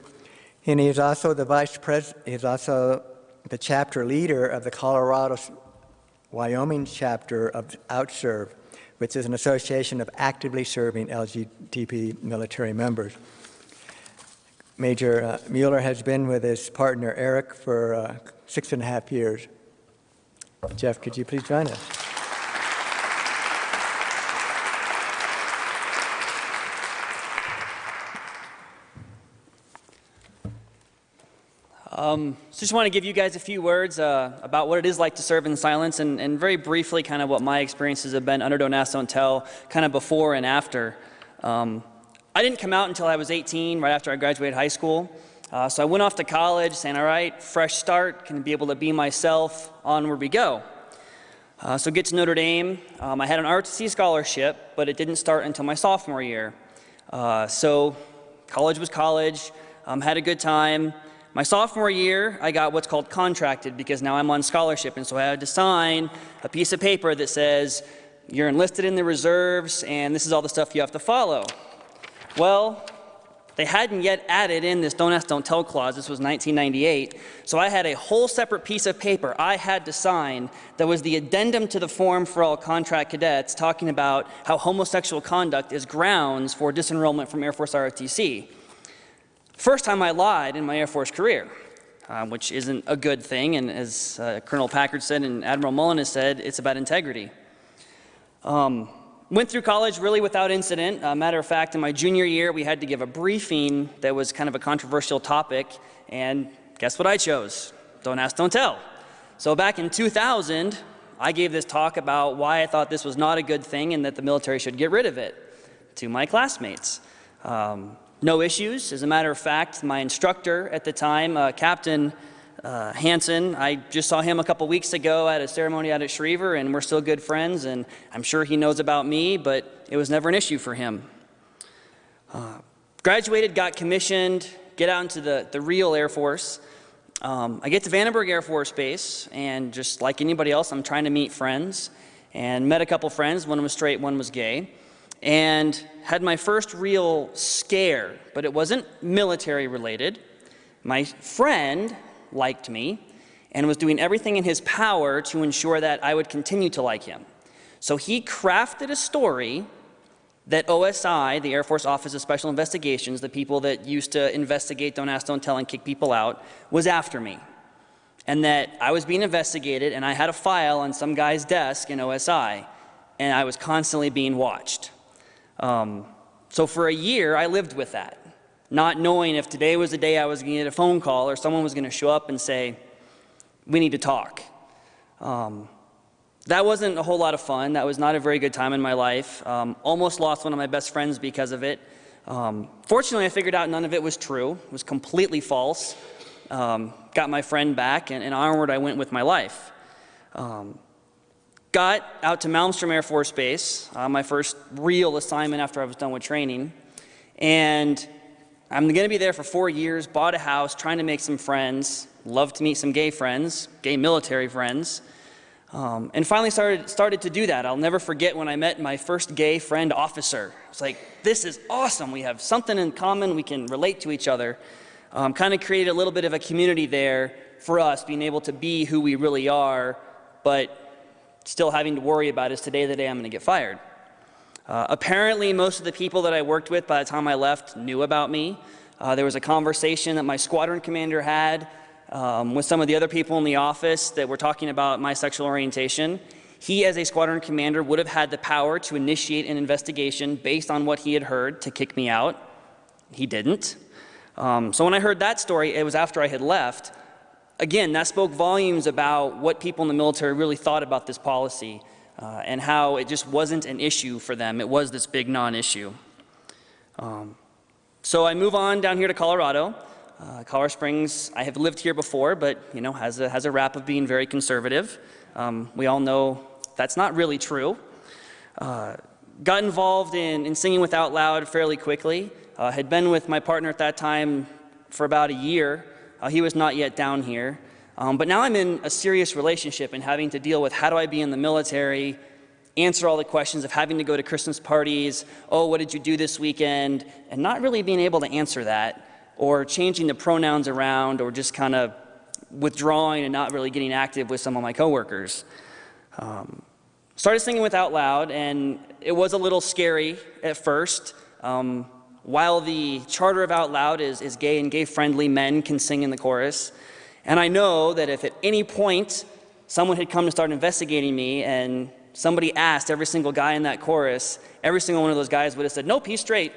And he is also the vice president, he's also the chapter leader of the Colorado Wyoming chapter of OutServe, which is an association of actively serving LGBT military members. Major Mueller has been with his partner Eric for 6.5 years. Jeff, could you please join us? Just want to give you guys a few words about what it is like to serve in silence, and very briefly kind of what my experiences have been under Don't Ask, Don't Tell, kind of before and after. I didn't come out until I was 18, right after I graduated high school. So I went off to college saying, all right, fresh start, can be able to be myself, onward we go. So get to Notre Dame. I had an ROTC scholarship, but it didn't start until my sophomore year. So college was college, had a good time. My sophomore year, I got what's called contracted because now I'm on scholarship, and so I had to sign a piece of paper that says, you're enlisted in the reserves, and this is all the stuff you have to follow. Well, they hadn't yet added in this don't ask, don't tell clause. This was 1998. So I had a whole separate piece of paper I had to sign that was the addendum to the form for all contract cadets talking about how homosexual conduct is grounds for disenrollment from Air Force ROTC. First time I lied in my Air Force career, which isn't a good thing. And as Colonel Packard said and Admiral Mullen has said, it's about integrity. Went through college really without incident. Matter of fact, in my junior year, we had to give a briefing that was kind of a controversial topic, and guess what I chose? Don't ask, don't tell. So back in 2000, I gave this talk about why I thought this was not a good thing and that the military should get rid of it to my classmates. No issues. As a matter of fact, my instructor at the time, Captain Hansen, I just saw him a couple weeks ago at a ceremony out at Schriever, and we're still good friends, and I'm sure he knows about me, but it was never an issue for him. Graduated, got commissioned, get out into the real Air Force. I get to Vandenberg Air Force Base, and just like anybody else, I'm trying to meet friends, and met a couple friends. One was straight, one was gay, and had my first real scare, but it wasn't military related. My friend liked me and was doing everything in his power to ensure that I would continue to like him. So he crafted a story that OSI, the Air Force Office of Special Investigations, the people that used to investigate, don't ask, don't tell, and kick people out, was after me. And that I was being investigated, and I had a file on some guy's desk in OSI, and I was constantly being watched. So for a year, I lived with that, not knowing if today was the day I was going to get a phone call or someone was going to show up and say, we need to talk. That wasn't a whole lot of fun. That was not a very good time in my life. Almost lost one of my best friends because of it. Fortunately, I figured out none of it was true. It was completely false. Got my friend back, and onward I went with my life. Got out to Malmstrom Air Force Base, my first real assignment after I was done with training. And I'm going to be there for 4 years, bought a house, trying to make some friends, loved to meet some gay friends, gay military friends, and finally started to do that. I'll never forget when I met my first gay friend officer. It's like, this is awesome. We have something in common. We can relate to each other. Kind of created a little bit of a community there for us, being able to be who we really are, but still having to worry about is today the day I'm going to get fired. Apparently, most of the people that I worked with by the time I left knew about me. There was a conversation that my squadron commander had with some of the other people in the office that were talking about my sexual orientation. He, as a squadron commander, would have had the power to initiate an investigation based on what he had heard to kick me out. He didn't. So when I heard that story, it was after I had left. Again, that spoke volumes about what people in the military really thought about this policy. And how it just wasn't an issue for them. It was this big non-issue. So I move on down here to Colorado. Colorado Springs, I have lived here before, but you know, has a rap of being very conservative. We all know that's not really true. Got involved in singing with Out Loud fairly quickly. Had been with my partner at that time for about a year. He was not yet down here. But now I'm in a serious relationship and having to deal with how do I be in the military, answer all the questions of having to go to Christmas parties, oh, what did you do this weekend, and not really being able to answer that, or changing the pronouns around, or just kind of withdrawing and not really getting active with some of my coworkers. Started singing with Out Loud, and it was a little scary at first. While the charter of Out Loud is gay and gay-friendly, men can sing in the chorus. And I know that if at any point someone had come to start investigating me and somebody asked every single guy in that chorus, every single one of those guys would have said, nope, he's straight.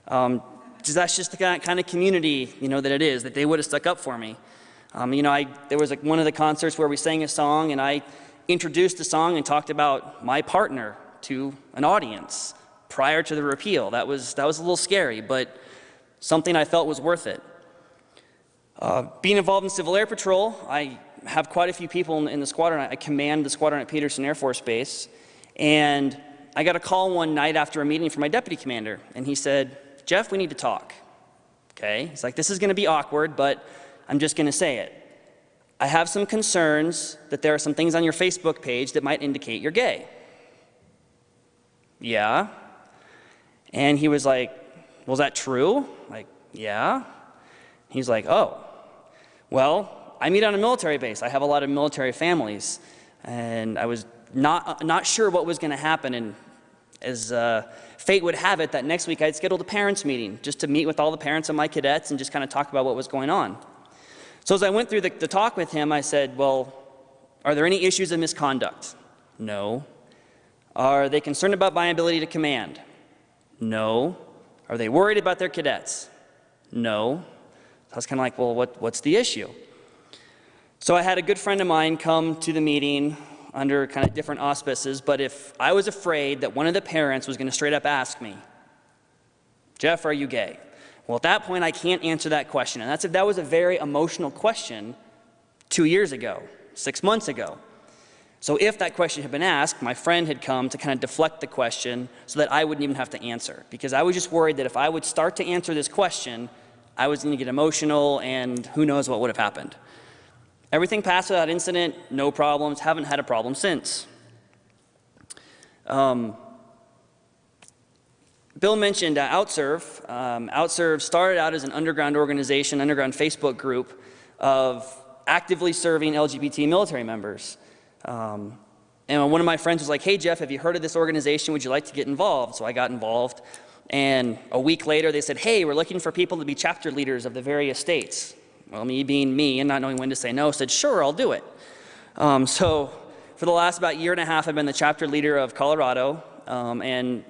That's just the kind of community, you know, that it is, that they would have stuck up for me. You know, there was like one of the concerts where we sang a song and I introduced the song and talked about my partner to an audience prior to the repeal. That was a little scary, but something I felt was worth it. Being involved in Civil Air Patrol, I have quite a few people in the squadron. I command the squadron at Peterson Air Force Base, and I got a call one night after a meeting from my deputy commander, and he said, "Jeff, we need to talk." Okay, he's like, "This is going to be awkward, but I'm just going to say it. I have some concerns that there are some things on your Facebook page that might indicate you're gay." "Yeah." And he was like, "Was that true?" Like, "Yeah." He's like, "Oh, well, I meet on a military base. I have a lot of military families." And I was not sure what was going to happen. And as fate would have it, that next week I'd scheduled a parents meeting just to meet with all the parents of my cadets and just kind of talk about what was going on. So as I went through the talk with him, I said, "Well, are there any issues of misconduct?" "No." "Are they concerned about my ability to command?" "No." "Are they worried about their cadets?" "No." So I was kind of like, well, what's the issue? So I had a good friend of mine come to the meeting under kind of different auspices, but if I was afraid that one of the parents was going to straight up ask me, "Jeff, are you gay?" Well, at that point, I can't answer that question. And that was a very emotional question 2 years ago, 6 months ago. So if that question had been asked, my friend had come to kind of deflect the question so that I wouldn't even have to answer. Because I was just worried that if I would start to answer this question, I was going to get emotional and who knows what would have happened. Everything passed without incident, no problems, haven't had a problem since. Bill mentioned OutServe. OutServe started out as an underground organization, underground Facebook group of actively serving LGBT military members. And one of my friends was like, "Hey Jeff, have you heard of this organization? Would you like to get involved?" So I got involved. And a week later they said, "Hey, we're looking for people to be chapter leaders of the various states." Well, me being me and not knowing when to say no, said, "Sure, I'll do it." So for the last about year and a half, I've been the chapter leader of Colorado. And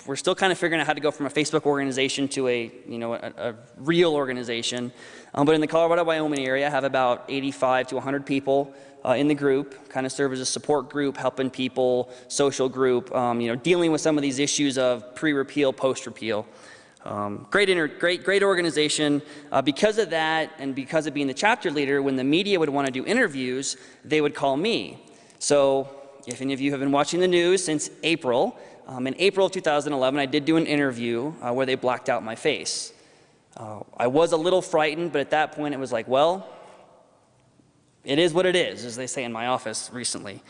we're still kind of figuring out how to go from a Facebook organization to a real organization. But in the Colorado, Wyoming area, I have about 85 to 100 people in the group, kind of serve as a support group, helping people, social group, dealing with some of these issues of pre-repeal, post-repeal. Great organization. Because of that, and because of being the chapter leader, when the media would want to do interviews, they would call me. So if any of you have been watching the news since April, in April of 2011, I did do an interview where they blacked out my face. I was a little frightened, but at that point it was like, well, it is what it is, as they say in my office recently.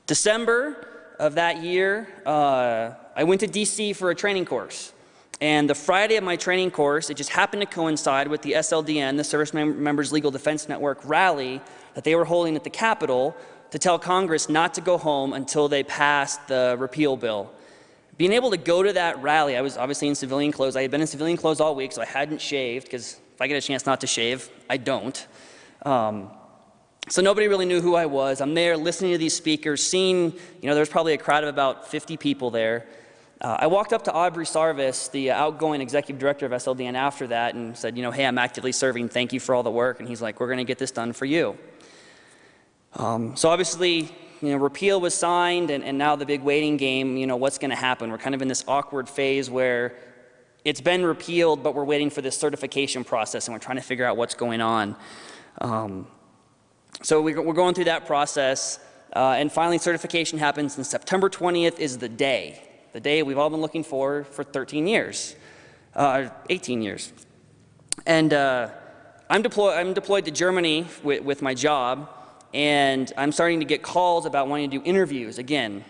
December of that year, I went to DC for a training course. And the Friday of my training course, it just happened to coincide with the SLDN, the Service Members Legal Defense Network rally that they were holding at the Capitol to tell Congress not to go home until they passed the repeal bill. Being able to go to that rally, I was obviously in civilian clothes. I had been in civilian clothes all week, so I hadn't shaved, because if I get a chance not to shave, I don't. So nobody really knew who I was. I'm there listening to these speakers, seeing, there's probably a crowd of about 50 people there. I walked up to Aubrey Sarvis, the outgoing executive director of SLDN after that, and said, "Hey, I'm actively serving. Thank you for all the work." And he's like, "We're going to get this done for you." So obviously, repeal was signed, and now the big waiting game, what's going to happen? We're kind of in this awkward phase where it's been repealed, but we're waiting for this certification process, and we're trying to figure out what's going on. So we're going through that process, and finally certification happens, and September 20th is the day we've all been looking for 13 years, 18 years. And I'm deployed to Germany with my job, and I'm starting to get calls about wanting to do interviews. Again,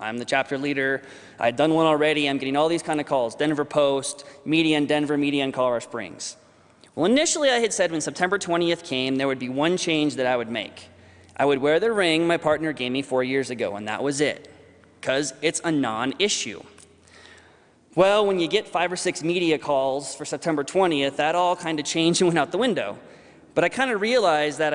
I'm the chapter leader. I'd done one already. I'm getting all these kind of calls. Denver Post, media in Denver, media in Colorado Springs. Well, initially I had said when September 20th came, there would be one change that I would make. I would wear the ring my partner gave me 4 years ago, and that was it, because it's a non-issue. Well, when you get 5 or 6 media calls for September 20th, that all kind of changed and went out the window. But I kind of realized that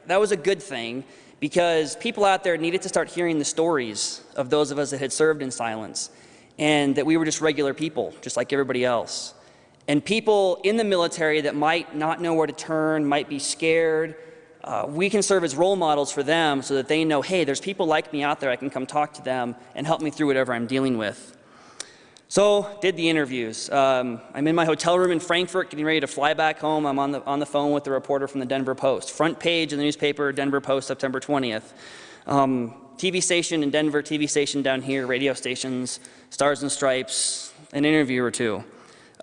that was a good thing, because people out there needed to start hearing the stories of those of us that had served in silence, and that we were just regular people, just like everybody else. And people in the military that might not know where to turn, might be scared, we can serve as role models for them so that they know, hey, there's people like me out there, I can come talk to them and help me through whatever I'm dealing with. So, did the interviews. I'm in my hotel room in Frankfurt, getting ready to fly back home. I'm on the phone with the reporter from the Denver Post. Front page of the newspaper, Denver Post, September 20th. TV station in Denver, TV station down here, radio stations, Stars and Stripes, an interview or two.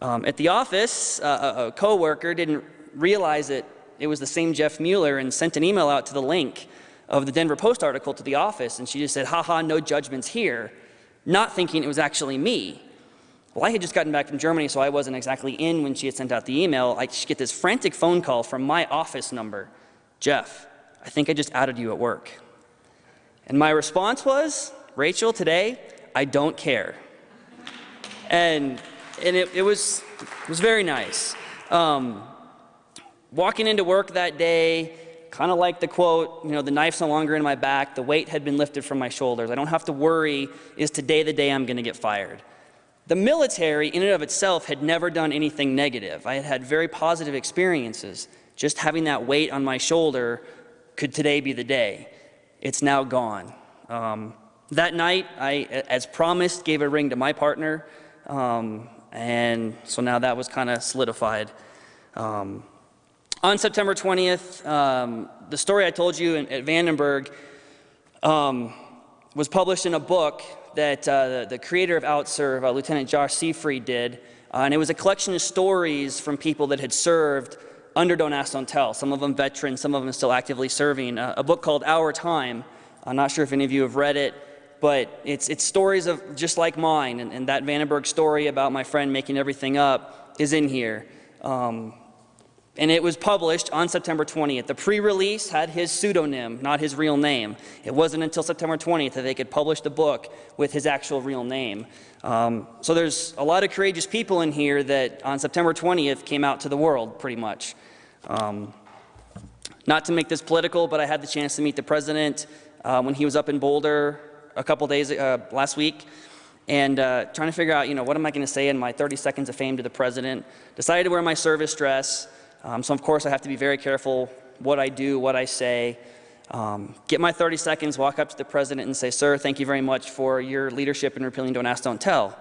At the office, a coworker didn't realize it was the same Jeff Mueller and sent an email out to the link of the Denver Post article to the office, and she just said, "Haha, no judgments here," not thinking it was actually me. Well, I had just gotten back from Germany, so I wasn't exactly in when she had sent out the email. I just get this frantic phone call from my office number. "Jeff, I think I just outed you at work." And my response was, "Rachel, today, I don't care." And it was very nice. Walking into work that day, kind of like the quote, the knife's no longer in my back, the weight had been lifted from my shoulders. I don't have to worry, is today the day I'm going to get fired? The military, in and of itself, had never done anything negative. I had had very positive experiences. Just having that weight on my shoulder, could today be the day? It's now gone. That night, I, as promised, gave a ring to my partner, and so now that was kind of solidified. On September 20th, the story I told you at Vandenberg was published in a book that the creator of Outserve, Lieutenant Josh Seafried, did. And it was a collection of stories from people that had served under Don't Ask, Don't Tell. Some of them veterans, some of them still actively serving. A book called Our Time. I'm not sure if any of you have read it, but it's stories of just like mine. And that Vandenberg story about my friend making everything up is in here. And it was published on September 20th. The pre-release had his pseudonym, not his real name. It wasn't until September 20th that they could publish the book with his actual real name. So there's a lot of courageous people in here that on September 20th came out to the world, pretty much. Not to make this political, but I had the chance to meet the president when he was up in Boulder a couple days last week. And trying to figure out, what am I going to say in my 30 seconds of fame to the president. Decided to wear my service dress. So of course I have to be very careful what I do, what I say. Get my 30 seconds, walk up to the president and say, "Sir, thank you very much for your leadership in repealing Don't Ask, Don't Tell."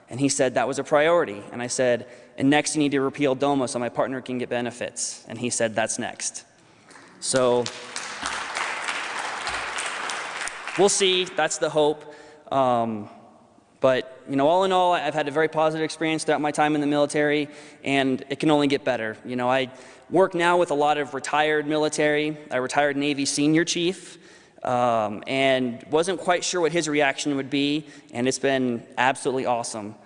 And he said that was a priority. And I said, "And next you need to repeal DOMA so my partner can get benefits." And he said, "That's next." So we'll see, that's the hope. But, all in all, I've had a very positive experience throughout my time in the military, and it can only get better. I work now with a lot of retired military. I retired Navy senior chief, and wasn't quite sure what his reaction would be, and it's been absolutely awesome.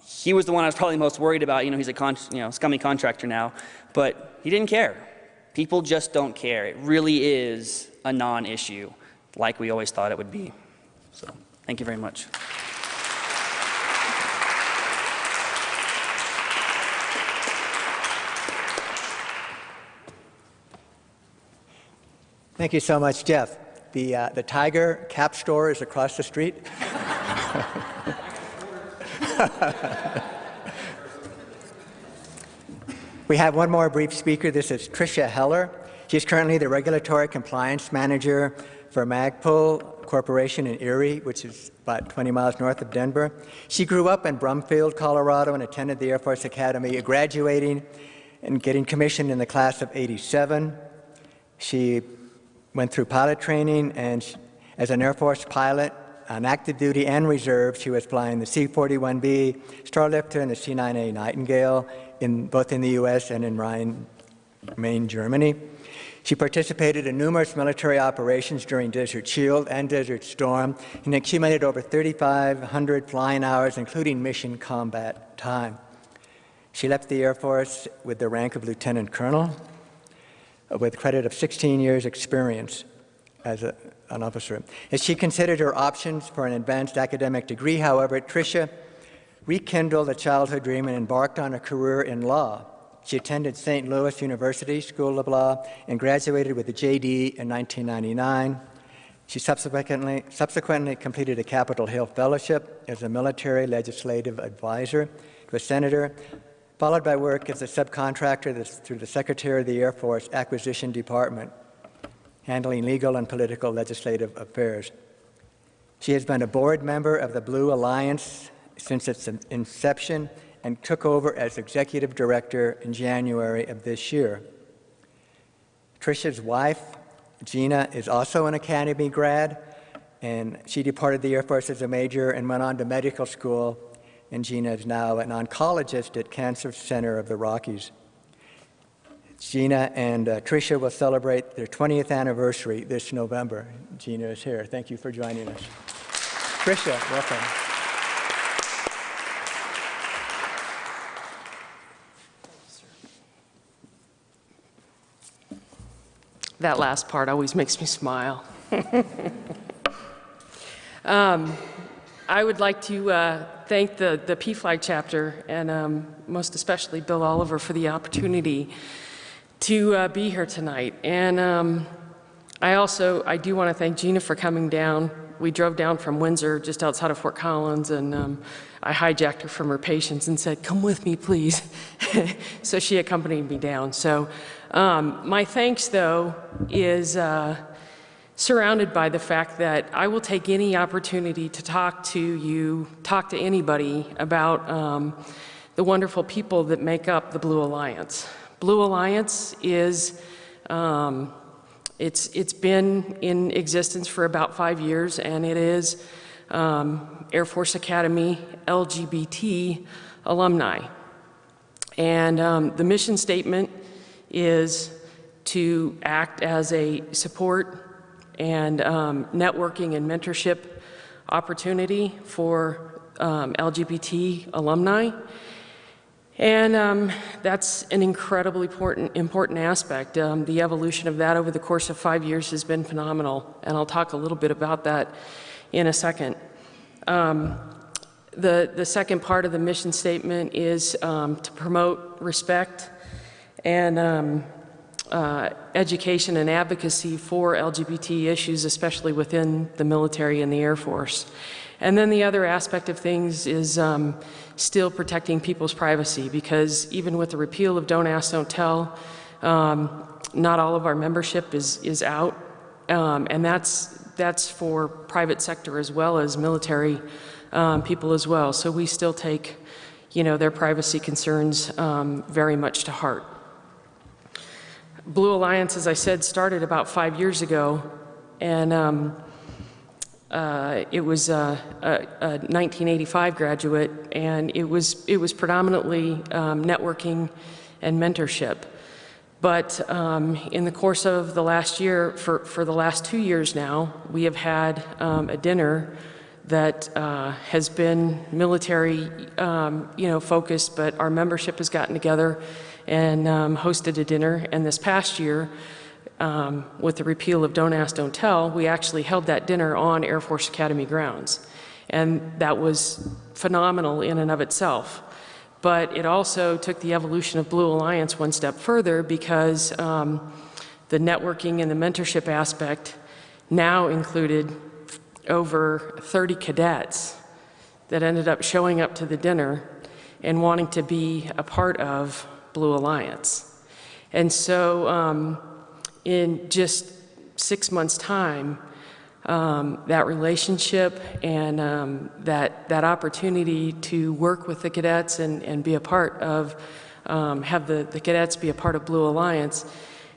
He was the one I was probably most worried about. He's a scummy contractor now, but he didn't care. People just don't care. It really is a non-issue, like we always thought it would be. So, thank you very much. Thank you so much, Jeff. The Tiger Cap store is across the street. We have one more brief speaker. This is Tricia Heller. She's currently the Regulatory Compliance Manager for Magpul Corporation in Erie, which is about 20 miles north of Denver. She grew up in Brumfield, Colorado, and attended the Air Force Academy, graduating and getting commissioned in the class of '87. She went through pilot training, and as an Air Force pilot on active duty and reserve, she was flying the C-41B Starlifter and the C-9A Nightingale, both in the U.S. and in Rhein, Maine, Germany. She participated in numerous military operations during Desert Shield and Desert Storm, and accumulated over 3,500 flying hours, including mission combat time. She left the Air Force with the rank of Lieutenant Colonel, with credit of 16 years experience as an officer. As she considered her options for an advanced academic degree, however, Tricia rekindled a childhood dream and embarked on a career in law. She attended St. Louis University School of Law and graduated with a JD in 1999. She subsequently completed a Capitol Hill Fellowship as a military legislative advisor to a senator, followed by work as a subcontractor through the Secretary of the Air Force Acquisition Department, handling legal and political legislative affairs. She has been a board member of the Blue Alliance since its inception and took over as executive director in January of this year. Tricia's wife, Gina, is also an Academy grad, and she departed the Air Force as a major and went on to medical school, and Gina is now an oncologist at Cancer Center of the Rockies. Gina and Tricia will celebrate their 20th anniversary this November. Gina is here. Thank you for joining us. Tricia, welcome. That last part always makes me smile. I would like to thank the PFLAG chapter and most especially Bill Oliver for the opportunity to be here tonight. And I do want to thank Gina for coming down. We drove down from Windsor, just outside of Fort Collins, and I hijacked her from her patients and said, "Come with me, please." So she accompanied me down. So my thanks, though, is surrounded by the fact that I will take any opportunity to talk to you, talk to anybody about the wonderful people that make up the Blue Alliance. Blue Alliance is, it's been in existence for about 5 years, and it is Air Force Academy LGBT alumni. And the mission statement is to act as a support and networking and mentorship opportunity for LGBT alumni. And that's an incredibly important aspect. The evolution of that over the course of 5 years has been phenomenal, and I'll talk a little bit about that in a second. The second part of the mission statement is to promote respect and education and advocacy for LGBT issues, especially within the military and the Air Force. And then the other aspect of things is still protecting people's privacy, because even with the repeal of Don't Ask, Don't Tell, not all of our membership is out, and that's for private sector as well as military people as well. So we still take, their privacy concerns very much to heart. Blue Alliance, as I said, started about 5 years ago, and it was a 1985 graduate, and it was predominantly networking and mentorship. But in the course of the last year, for the last 2 years now, we have had a dinner that has been military, focused, but our membership has gotten together and hosted a dinner. And this past year, with the repeal of Don't Ask, Don't Tell, we actually held that dinner on Air Force Academy grounds. And that was phenomenal in and of itself. But it also took the evolution of Blue Alliance one step further, because the networking and the mentorship aspect now included over 30 cadets that ended up showing up to the dinner and wanting to be a part of Blue Alliance. And so in just 6 months' time, that relationship and that opportunity to work with the cadets and be a part of, have the cadets be a part of Blue Alliance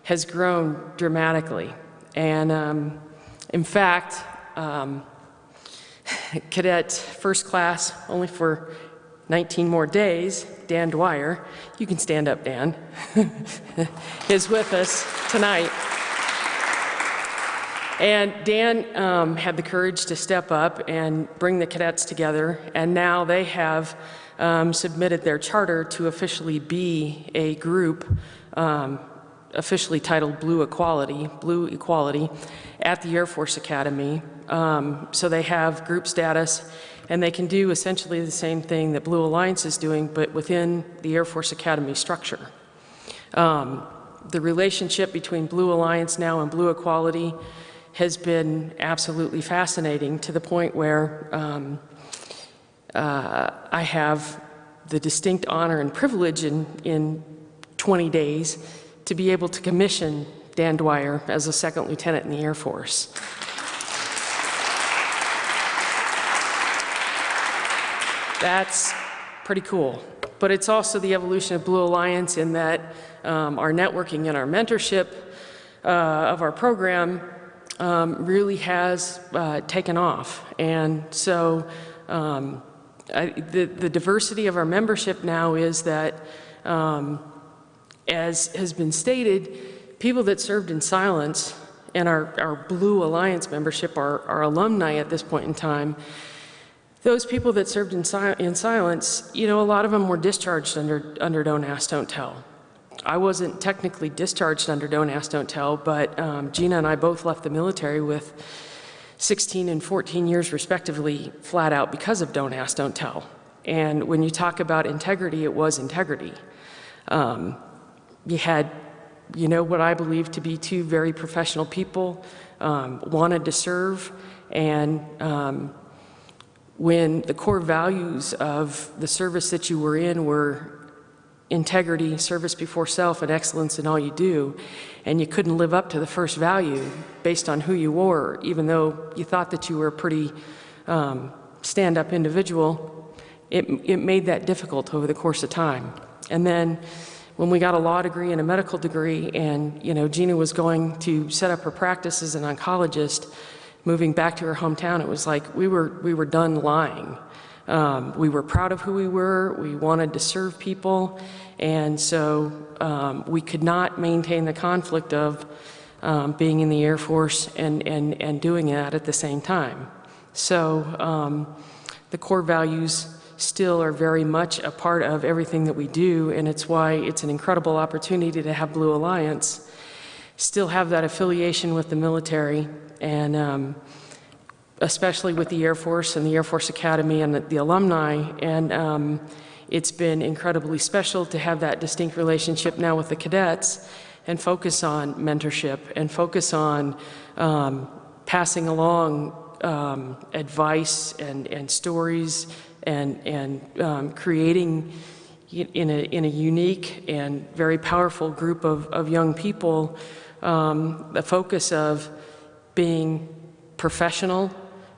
has grown dramatically. And in fact, Cadet First Class, only for 19 more days, Dan Dwyer, you can stand up, Dan, is with us tonight. And Dan had the courage to step up and bring the cadets together, and now they have submitted their charter to officially be a group officially titled Blue Equality at the Air Force Academy. So they have group status, and they can do essentially the same thing that Blue Alliance is doing, but within the Air Force Academy structure. The relationship between Blue Alliance now and Blue Equality has been absolutely fascinating, to the point where I have the distinct honor and privilege in 20 days to be able to commission Dan Dwyer as a second lieutenant in the Air Force. That's pretty cool. But it's also the evolution of Blue Alliance in that our networking and our mentorship of our program really has taken off. And so the diversity of our membership now is that, as has been stated, people that served in silence and our Blue Alliance membership, our alumni at this point in time, those people that served in silence, you know, a lot of them were discharged under Don't Ask, Don't Tell. I wasn't technically discharged under Don't Ask, Don't Tell, but Gina and I both left the military with 16 and 14 years respectively, flat out because of Don't Ask, Don't Tell. And when you talk about integrity, it was integrity. You had, you know, what I believe to be two very professional people, wanted to serve, and when the core values of the service that you were in were integrity, service before self, and excellence in all you do, and you couldn't live up to the first value based on who you were, even though you thought that you were a pretty stand-up individual, it made that difficult over the course of time. And then when we got a law degree and a medical degree, and you know, Gina was going to set up her practice as an oncologist, moving back to her hometown, it was like we were done lying. We were proud of who we were. We wanted to serve people, and so we could not maintain the conflict of being in the Air Force and doing that at the same time. So the core values still are very much a part of everything that we do, and it's why it's an incredible opportunity to have Blue Alliance, still have that affiliation with the military, and especially with the Air Force and the Air Force Academy and the alumni. And it's been incredibly special to have that distinct relationship now with the cadets and focus on mentorship and focus on passing along advice and stories and creating in a unique and very powerful group of young people the focus of being professional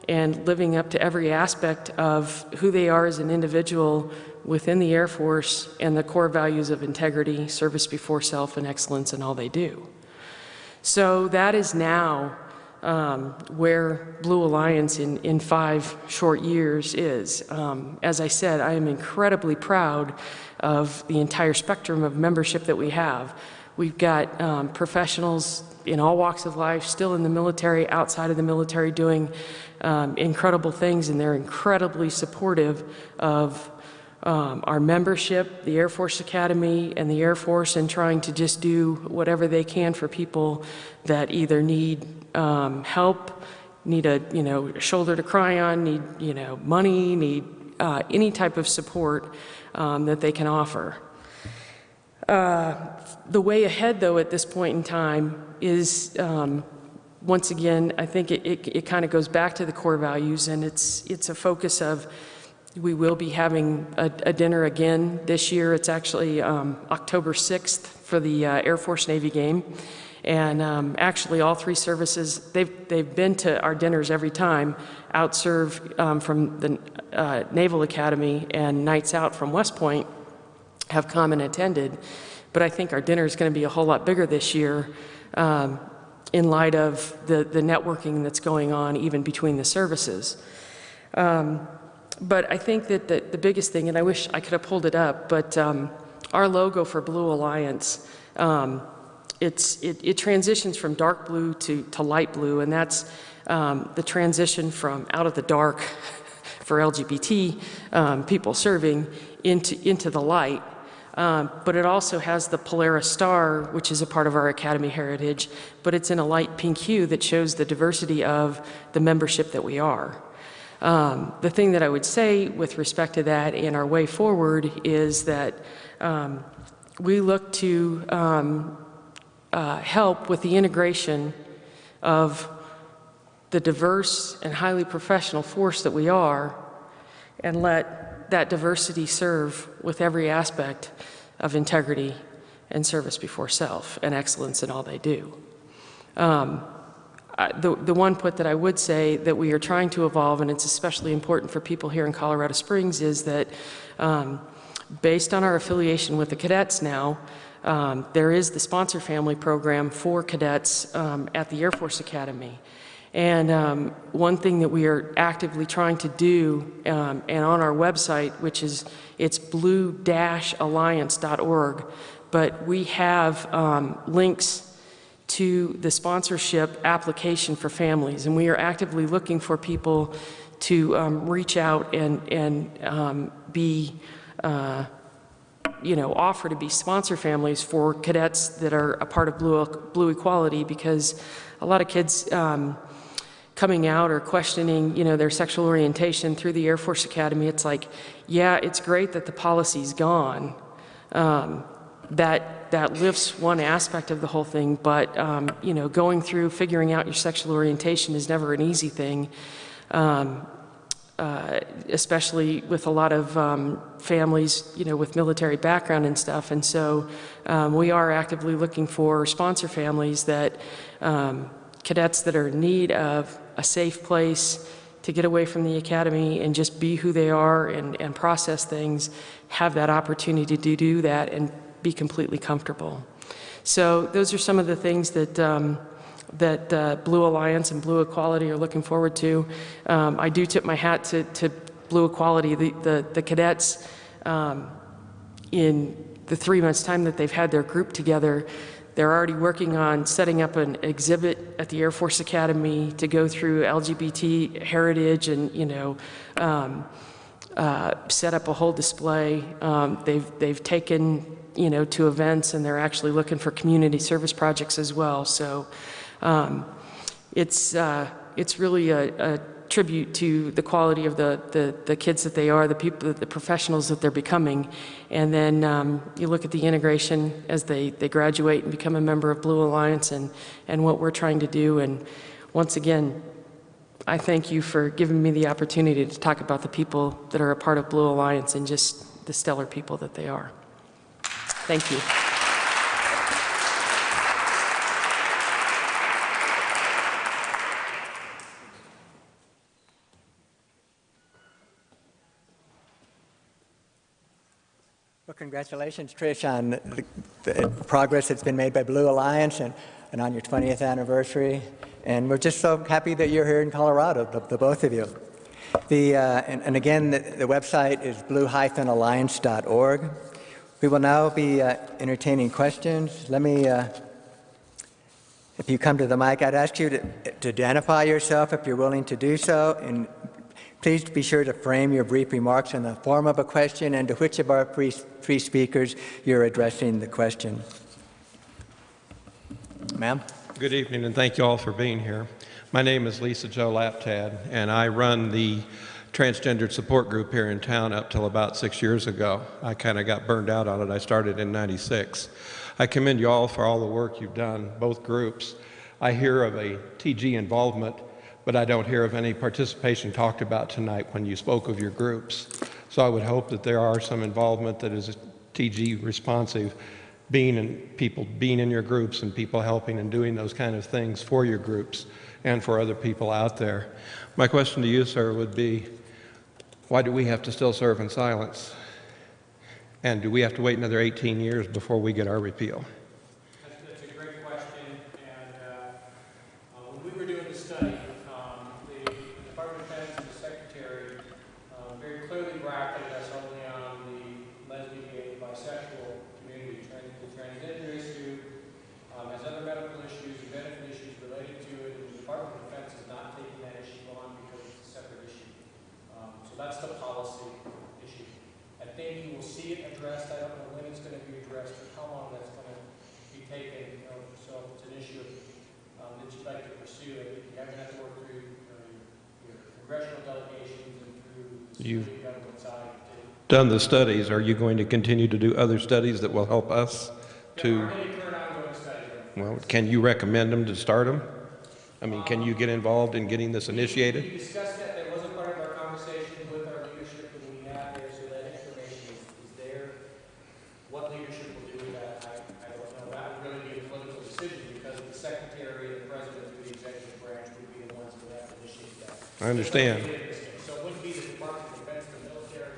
and living up to every aspect of who they are as an individual within the Air Force and the core values of integrity, service before self, and excellence in all they do. So that is now where Blue Alliance in 5 short years is. As I said, I am incredibly proud of the entire spectrum of membership that we have. We've got professionals in all walks of life, still in the military, outside of the military, doing incredible things, and they're incredibly supportive of our membership, the Air Force Academy, and the Air Force, and trying to just do whatever they can for people that either need help, need a shoulder to cry on, need money, need any type of support that they can offer. The way ahead, though, at this point in time is, once again, I think it kind of goes back to the core values, and it's a focus of, we will be having a dinner again this year. It's actually October 6th for the Air Force Navy game. And actually all 3 services, they've been to our dinners every time. Outserve from the Naval Academy and Nights Out from West Point have come and attended. But I think our dinner is going to be a whole lot bigger this year in light of the networking that's going on even between the services. But I think that the biggest thing, and I wish I could have pulled it up, but our logo for Blue Alliance, it transitions from dark blue to light blue, and that's the transition from out of the dark for LGBT people serving into the light. But it also has the Polaris star, which is a part of our Academy heritage, but it's in a light pink hue that shows the diversity of the membership that we are. The thing that I would say with respect to that and our way forward is that we look to help with the integration of the diverse and highly professional force that we are, and let that diversity serve with every aspect of integrity and service before self and excellence in all they do. The one put that I would say that we are trying to evolve, and it's especially important for people here in Colorado Springs, is that based on our affiliation with the cadets now, there is the sponsor family program for cadets at the Air Force Academy. And one thing that we are actively trying to do, and on our website, which is, it's blue-alliance.org, but we have links to the sponsorship application for families, and we are actively looking for people to reach out and be, offer to be sponsor families for cadets that are a part of Blue Equality, because a lot of kids coming out or questioning, their sexual orientation through the Air Force Academy, it's like, yeah, it's great that the policy's gone. That lifts one aspect of the whole thing, but going through figuring out your sexual orientation is never an easy thing, especially with a lot of families, with military background and stuff. And so we are actively looking for sponsor families that cadets that are in need of a safe place to get away from the academy and just be who they are and process things, have that opportunity to do that and be completely comfortable. So those are some of the things that Blue Alliance and Blue Equality are looking forward to. I do tip my hat to Blue Equality. The cadets, in the 3 months' time that they've had their group together, they're already working on setting up an exhibit at the Air Force Academy to go through LGBT heritage and, set up a whole display. They've taken, to events, and they're actually looking for community service projects as well. So it's really a tribute to the quality of the kids that they are, the people, the professionals that they're becoming. And then you look at the integration as they graduate and become a member of Blue Alliance and what we're trying to do. And once again, I thank you for giving me the opportunity to talk about the people that are a part of Blue Alliance and just the stellar people that they are. Thank you. Well, congratulations, Trish, on the progress that's been made by Blue Alliance and on your 20th anniversary. And we're just so happy that you're here in Colorado, the both of you. And again, the website is blue-alliance.org. We will now be entertaining questions. Let me, if you come to the mic, I'd ask you to identify yourself if you're willing to do so. And please be sure to frame your brief remarks in the form of a question and to which of our three speakers you're addressing the question. Ma'am? Good evening, and thank you all for being here. My name is Lisa Jo Laptad, and I run the transgendered support group here in town up till about 6 years ago. I kind of got burned out on it. I started in '96. I commend you all for all the work you've done, both groups. I hear of a TG involvement, but I don't hear of any participation talked about tonight when you spoke of your groups. So I would hope that there are some involvement that is TG responsive, people being in your groups and people helping and doing those kind of things for your groups and for other people out there. My question to you, sir, would be, why do we have to still serve in silence? And do we have to wait another 18 years before we get our repeal? That's a great question. And when we were doing the study, the Department of Defense and the Secretary very clearly bracketed us only on the lesbian, gay, bisexual community. The transgender issue has other medical issues and benefit issues related to it, and the Department of Defense is not taking that issue on because it's a separate issue. So that's the policy issue. I think you will see it addressed. I don't know when it's going to be addressed or how long that's going to be taken. So if it's an issue that you'd like to pursue, I think you haven't had to work through your congressional delegations and through the civilian government side. Done the studies. Are you going to continue to do other studies that will help us to? There are many current ongoing studies. Well, can you recommend them to start them? I mean, can you get involved in getting this initiated? We discussed that. That was a part of our conversation with our leadership that we have there, so that information is there. What leadership will do with that, I don't know. That would really be a political decision because the Secretary and the President through the executive branch I understand. So it wouldn't be the Department of Defense, the military,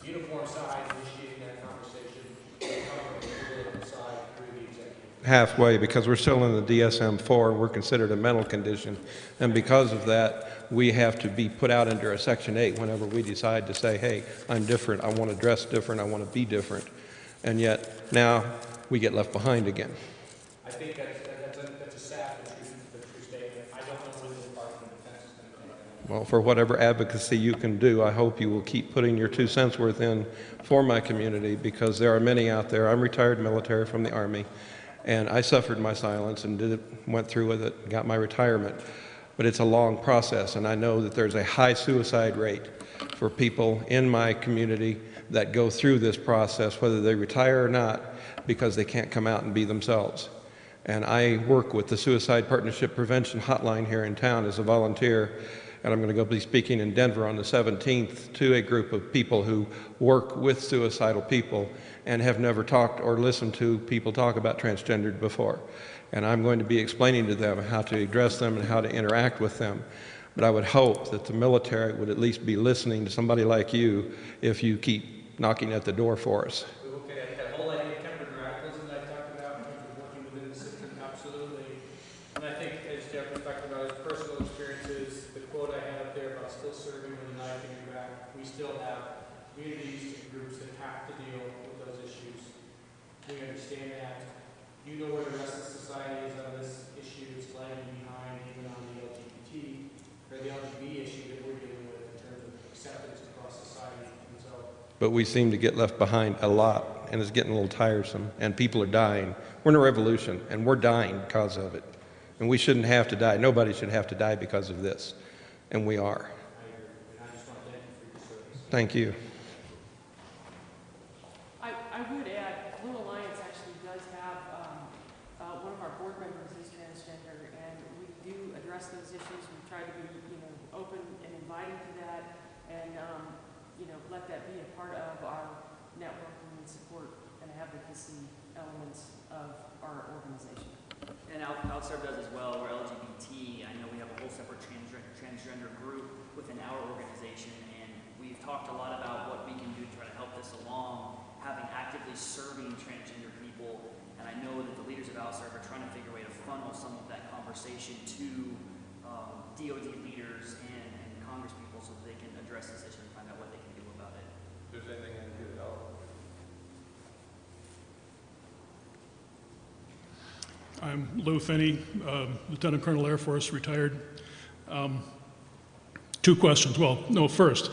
uniform side initiating that conversation, the government side through the executive. Halfway, because we're still in the DSM-4 and we're considered a mental condition. And because of that, we have to be put out under a Section 8 whenever we decide to say, hey, I'm different, I want to dress different, I want to be different. And yet now we get left behind again. I think that's a sad but true statement. I don't know when the Department of Defense is going to take that. Well, for whatever advocacy you can do, I hope you will keep putting your 2 cents worth in for my community, because there are many out there. I'm retired military from the Army, and I suffered my silence and went through with it, got my retirement. But it's a long process, and I know that there's a high suicide rate for people in my community that go through this process, whether they retire or not, because they can't come out and be themselves. And I work with the Suicide Partnership Prevention Hotline here in town as a volunteer, and I'm going to go be speaking in Denver on the 17th to a group of people who work with suicidal people and have never talked or listened to people talk about transgendered before. And I'm going to be explaining to them how to address them and how to interact with them. But I would hope that the military would at least be listening to somebody like you if you keep knocking at the door for us. Okay, that whole idea of tempered radicalism that I talked about in terms of working within the system, absolutely. And I think, as Jeff was talking about his personal experiences, the quote I had up there about still serving with a knife in your back, we still have communities and groups that have to deal with those issues. We understand that. You know where the rest of society is on this issue. It's lagging behind even on the LGBT or the LGBT issue that we're dealing with in terms of acceptance across society. And so, But we seem to get left behind a lot, and it's getting a little tiresome, and people are dying. We're in a revolution, and we're dying because of it. And we shouldn't have to die. Nobody should have to die because of this. And we are. I just want to thank you for your service. Thank you. I would add, Blue Alliance actually does have, one of our board members is transgender, and we do address those issues. We try to be, open and inviting to that, and, let that be a part of our networking and support and advocacy elements of our organization. And OutServe does as well. We're LGBT. I know we have a whole separate transgender group within our organization, and we've talked a lot about what we can do to try to help this along, having actively serving transgender people. And I know that the leaders of OutServe are trying to figure a way to funnel some of that conversation to DoD leaders and Congress people so that they can address this issue and find out what they can do about it. If there's anything I can do to help. I'm Lou Finney, Lieutenant Colonel Air Force, retired. 2 questions. Well, no, first,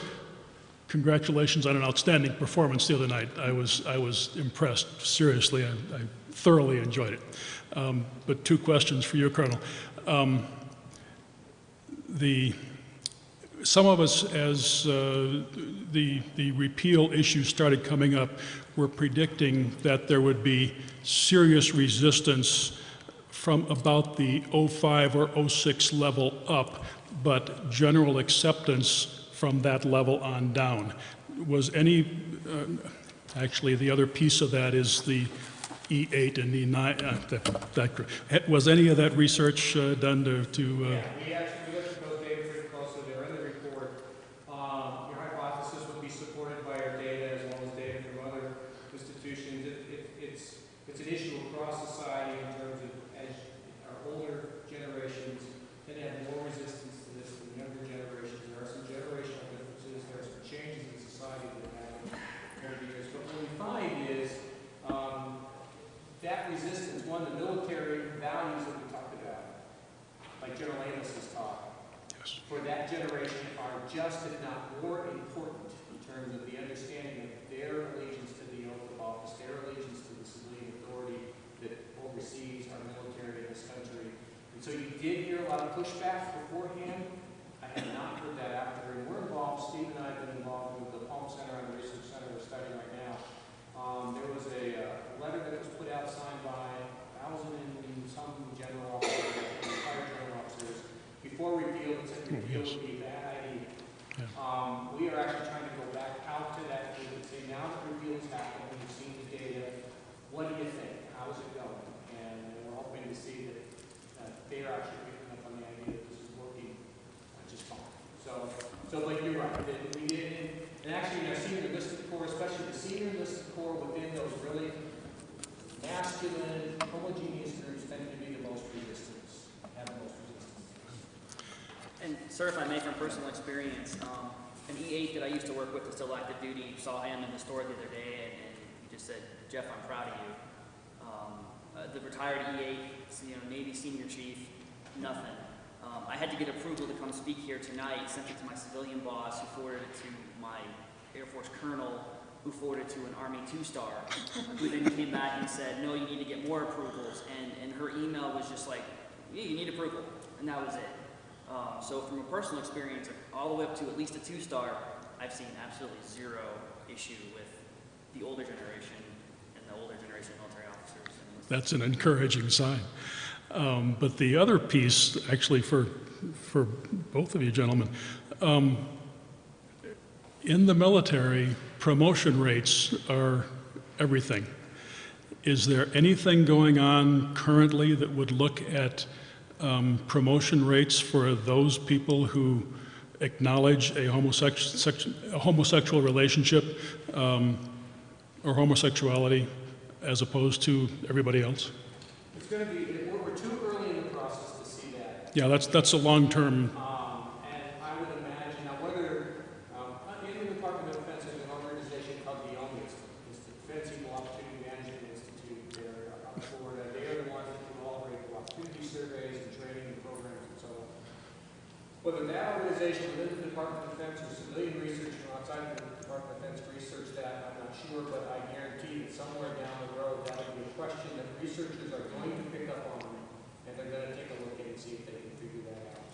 congratulations on an outstanding performance the other night. I was impressed, seriously. I thoroughly enjoyed it. But 2 questions for you, Colonel. Some of us, as the repeal issue started coming up, were predicting that there would be serious resistance from about the 05 or 06 level up, but general acceptance from that level on down. Was any, actually the other piece of that is the E8 and E9, was any of that research done to Yeah, we actually looked at those data pretty closely. They're in the report. Your hypothesis would be supported by our data as well as data from other institutions. It's an issue across society in terms of as our older generations tend to have more resistance to this than younger generations. There are some generational differences. There are some changes in society that have happened over the years. But what we find is that resistance, one, the military values that we talked about, like General Amos's talk, yes. for that generation are just, if not more important in terms of the understanding of their allegiance to the oath of office, their allegiance to the civilian authority that oversees our military in this country. And so you did hear a lot of pushback beforehand. I have not heard that after. And we're involved, Steve and I have been involved with the Palm Center and the Research Center we're studying right now. There was a letter that was put out signed by 1,000 and some general officers, retired general officers. Before repeal, it said repeal would be a bad idea. Yeah. We are actually trying to go back out to that group and say, now that repeal has happened, we've seen the data, what do you think? How's it going? And we're hoping to see that they're actually picking up on the idea that this is working just fine. So you're right. We did, and actually in our senior enlisted corps, especially the senior enlisted corps within those really masculine, homogeneous groups tend to be the most resistant, have the most resistance. And sir, if I may, from personal experience, an E8 that I used to work with was still active duty, saw him in the store the other day, and he just said, "Jeff, I'm proud of you." The retired E8, Navy senior chief, nothing. I had to get approval to come speak here tonight, sent it to my civilian boss, who forwarded it to my Air Force colonel, who forwarded it to an Army 2-star, who then came back and said, "No, you need to get more approvals." And her email was just like, "Yeah, you need approval," and that was it. So from a personal experience, all the way up to at least a 2-star, I've seen absolutely zero issue with the older generation and the older generation military officers. That's an encouraging sign. But the other piece, actually for both of you gentlemen, in the military, promotion rates are everything. Is there anything going on currently that would look at promotion rates for those people who acknowledge a homosexual relationship or homosexuality as opposed to everybody else? It's going to be, we're too early in the process to see that. Yeah, that's a long-term. And I would imagine, now whether, in the Department of Defense, there's an organization called the OMI, it's the Defense Equal Opportunity Management Institute. They're out of Florida. They are the ones that do all the equal opportunity surveys and training and programs and so on. Whether that organization within the Department of Defense or civilian research from outside of the Department of Defense research that, I'm not sure, but I guarantee that somewhere down the road that will be a question that researchers are going to pick up on, and they're going to take a look at it and see if they can figure that out.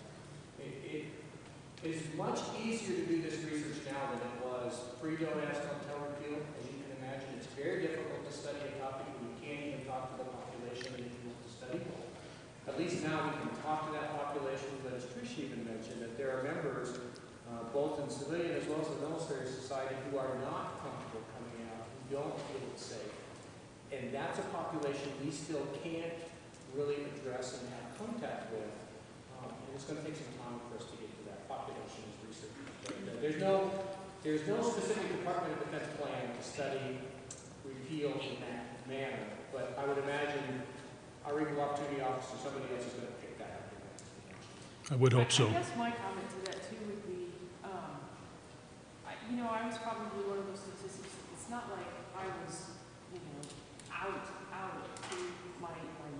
It is much easier to do this research now than it was pre-Don't Ask, Don't Tell Repeal. As you can imagine, it's very difficult to study a topic when you can't even talk to the population that you want to study. At least now we can talk to that population, but as Trish even mentioned, that there are members, both in civilian as well as the military society, who are not comfortable coming out, who don't feel it's safe. And that's a population we still can't really address and have contact with. And it's going to take some time for us to get to that population as research. But there's no specific Department of Defense plan to study repeal in that manner. But I would imagine our equal opportunity officer, somebody else is going to pick that up. I would hope so. I guess my comment to that too would be, I was probably one of those statistics. It's not like I was, out to my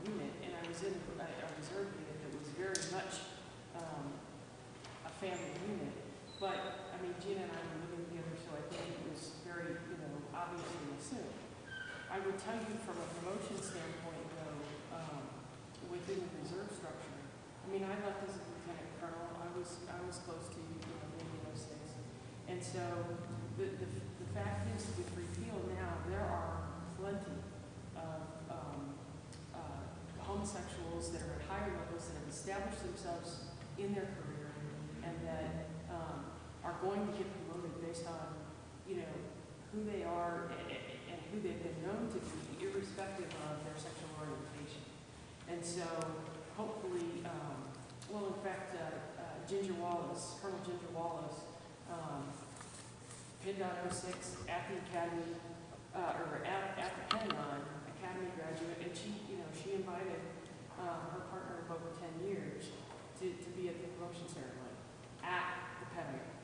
unit, and I was in a reserve unit that was very much a family unit. But I mean, Gina and I were living together, so I think it was very, obviously assumed. I would tell you from a promotion standpoint, though, within the reserve structure. I mean, I left as a lieutenant colonel. I was close to maybe 06, and so the fact is, with repeal now, there are plenty of homosexuals that are at higher levels that have established themselves in their career, and that are going to get promoted based on who they are and who they've been known to be, irrespective of their sexual orientation. And so, hopefully, in fact, Ginger Wallace, Colonel Ginger Wallace, PIN.06 at the Academy, or at the Pentagon, Academy graduate, and she invited her partner of over 10 years to be at the promotion ceremony at the Pentagon.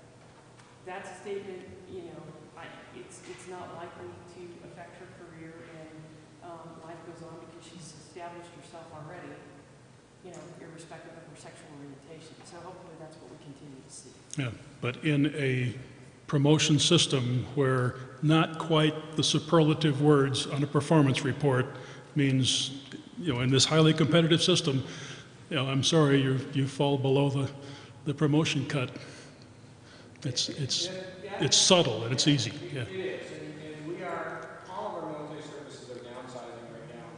That's a statement, it's not likely to affect her career, and life goes on because she's established herself already, irrespective of her sexual orientation. So hopefully that's what we continue to see. Yeah, but in a promotion system where not quite the superlative words on a performance report means, in this highly competitive system, I'm sorry, you fall below the promotion cut. It's subtle and it's easy. Yeah. It is, and all of our military services are downsizing right now,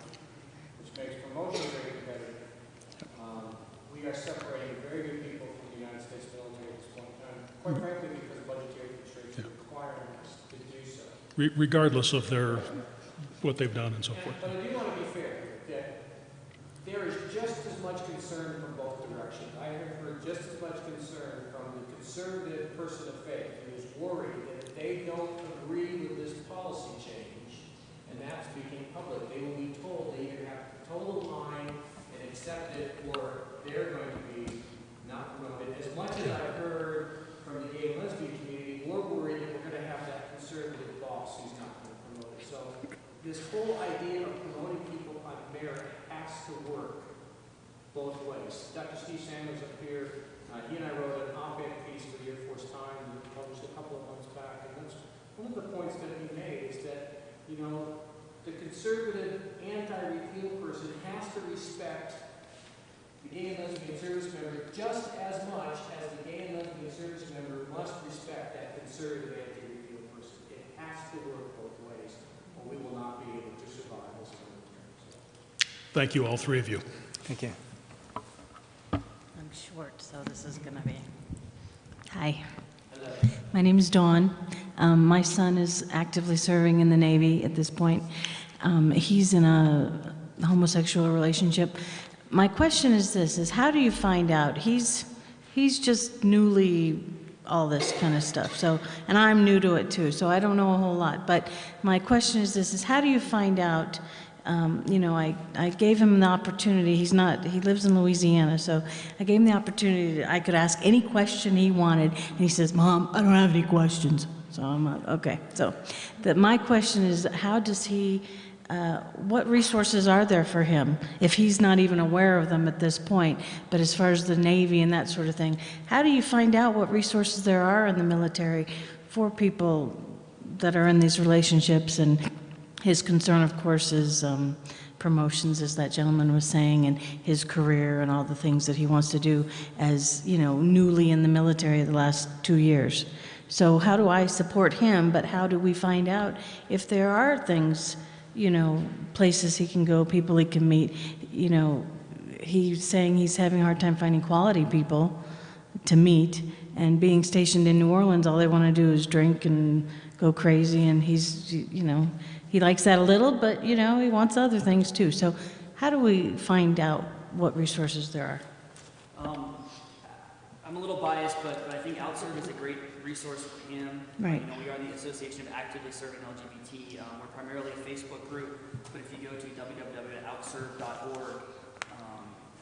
which makes promotion very competitive. We are separating very good people from the United States military at this point in time, quite frankly, because of budgetary constraints requiring us to do so. Regardless of what they've done and so forth. But I do want to be fair, that there is just as much concern from both directions. I have heard just as much concern from the conservative person of don't agree with this policy change, and that became public, they will be told they either have to toe the line and accept it, or they're going to be not promoted. As much as I've heard from the gay and lesbian community, we're worried that we're going to have that conservative boss who's not going to promote it. So this whole idea of promoting people on merit has to work both ways. Dr. Steve Sanders up here, he and I wrote an op-ed piece for the Air Force Times and published a couple of months back, and that's one of the points that he made is that, you know, the conservative anti-repeal person has to respect the gay and lesbian service member just as much as the gay and lesbian service member must respect that conservative anti-repeal person. It has to work both ways, or we will not be able to survive as a military. Thank you, all three of you. Thank you. I'm short, so this is going to be. Hi. My name is Dawn. My son is actively serving in the Navy at this point. He's in a homosexual relationship. My question is this, is how do you find out? He's just newly all this kind of stuff. So, and I'm new to it too, so I don't know a whole lot. But my question is this, is how do you find out? You know, I gave him the opportunity. He lives in Louisiana, so I gave him the opportunity I could ask any question he wanted, and he says, Mom, I don't have any questions. So I'm like, okay. So my question is, how does he, what resources are there for him if he's not even aware of them at this point? But as far as the Navy and that sort of thing, how do you find out what resources there are in the military for people that are in these relationships? And his concern, of course, is promotions, as that gentleman was saying, and his career and all the things that he wants to do as, you know, newly in the military the last 2 years. So how do I support him, but how do we find out if there are things, you know, places he can go, people he can meet? You know, he's saying he's having a hard time finding quality people to meet, and being stationed in New Orleans, all they want to do is drink and go crazy, and he's, you know, he likes that a little, but, you know, he wants other things too. So how do we find out what resources there are? I'm a little biased, but I think OutServe is a great resource for him. Right. You know, we are the Association of Actively Serving LGBT. We're primarily a Facebook group, but if you go to www.outserve.org,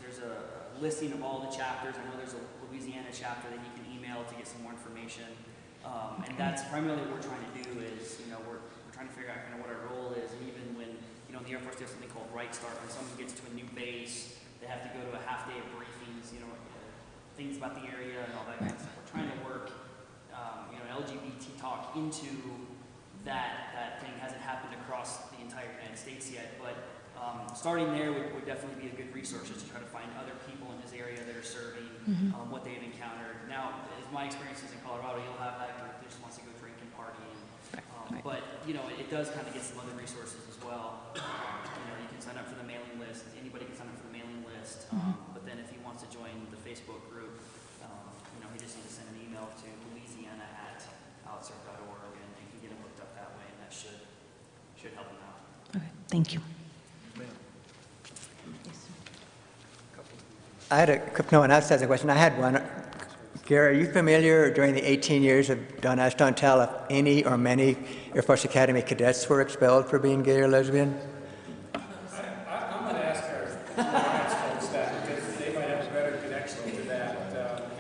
there's a listing of all the chapters. I know there's a Louisiana chapter that you can email to get some more information. And that's primarily what we're trying to do is, you know, we're trying to figure out kind of what our role is. And even when, you know, in the Air Force, there's something called Right Start. When someone gets to a new base, they have to go to a half day of briefings, you know, things about the area and all that kind of stuff. We're trying to work, you know, LGBT talk into that thing. Hasn't happened across the entire United States yet, but starting there would definitely be a good resource just to try to find other people in his area that are serving, what they've encountered. Now, as my experiences in Colorado, you'll have that group that just wants to go drink and party. But, you know, it does kind of get some other resources as well. You know, you can sign up for the mailing list. Anybody can sign up for the mailing list. But then if he wants to join the Facebook group, you know, he just needs to send an email to louisiana@outserve.org and can get him hooked up that way, and that should help him out. Okay, thank you. I had no one else has a question. I had one. Gary, are you familiar during the 18 years of Don't Ask, Don't Tell if any or many Air Force Academy cadets were expelled for being gay or lesbian? I'm going to ask our alliance folks that because they might have a better connection to that.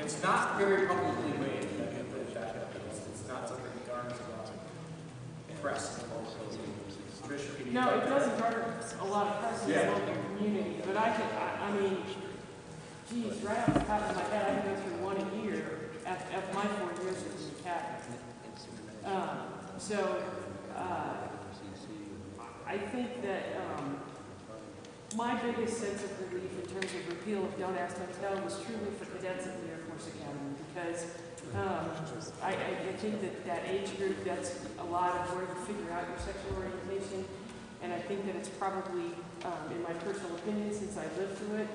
It's not very publicly made. It's not something that garners a lot of press. No, it doesn't garner a lot of press in the local community, but I mean, geez, right off the top of my head, I can go through one a year after my 4 years in the academy. I think that my biggest sense of relief in terms of repeal of Don't Ask, Don't Tell was truly for cadets at the Air Force Academy, because I think that age group, that's a lot of where you figure out your sexual orientation, and I think that it's probably, in my personal opinion, since I lived through it,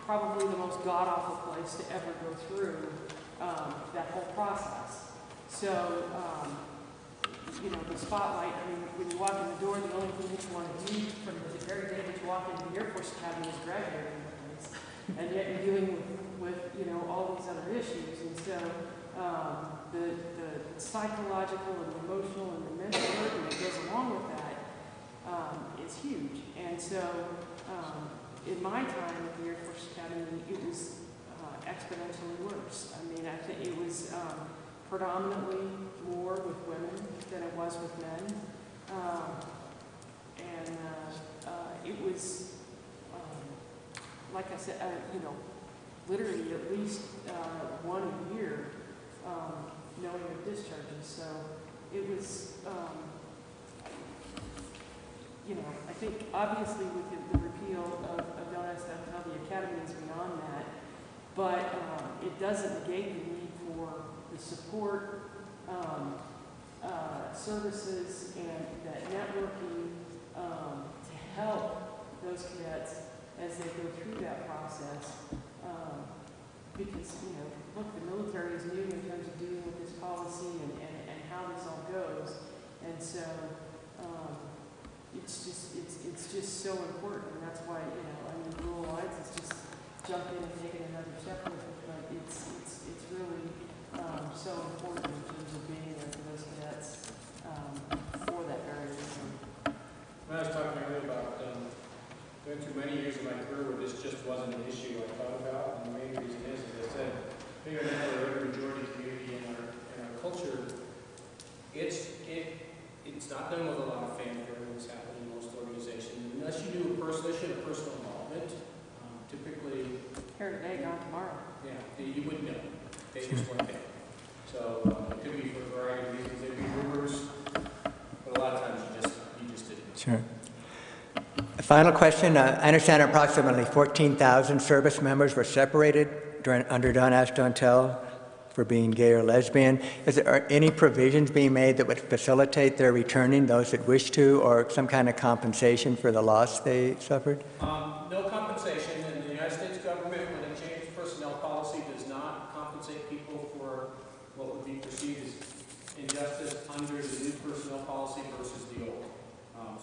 probably the most god-awful place to ever go through that whole process. So, you know, the spotlight, I mean, when you walk in the door, the only thing that you want to do from the very day that you walk into the Air Force Academy is graduating the place. And yet you're dealing with, you know, all these other issues. And so the psychological and emotional and the mental burden that goes along with that is huge. And so in my time at the Air Force Academy, it was exponentially worse. I mean, I think it was predominantly more with women than it was with men. It was, like I said, literally at least one a year knowing of discharges. So it was, I think obviously with the repeal of Don't Ask, Don't Tell, the Academy is beyond that, but it doesn't negate the need for the support, services, and that networking to help those cadets as they go through that process. Because, look, the military is new in terms of dealing with this policy and how this all goes. And so it's just so important. And that's why, Rural Alliance is just jumping and taking another step with it. But it's really so important in terms of being there for those cadets for that very reason. When I was talking earlier about going through many years of my career where this just wasn't an issue I thought about, and the main reason is, as I said, being a member of every majority community in our culture, it's not done with a lot of fanfare what's happening in most organizations. Unless you do a personal involvement, typically... Here today, gone tomorrow. Yeah, you wouldn't know. They just weren't there. So it could be for a variety of reasons. There'd be rumors, but a lot of times you just didn't. Sure. A final question. I understand approximately 14,000 service members were separated under Don't Ask, Don't Tell for being gay or lesbian. Is there any provisions being made that would facilitate their returning, those that wish to, or some kind of compensation for the loss they suffered? No compensation, and the United States government, when it changes personnel policy, does not compensate people for what would be perceived as injustice under the new personnel policy versus the old.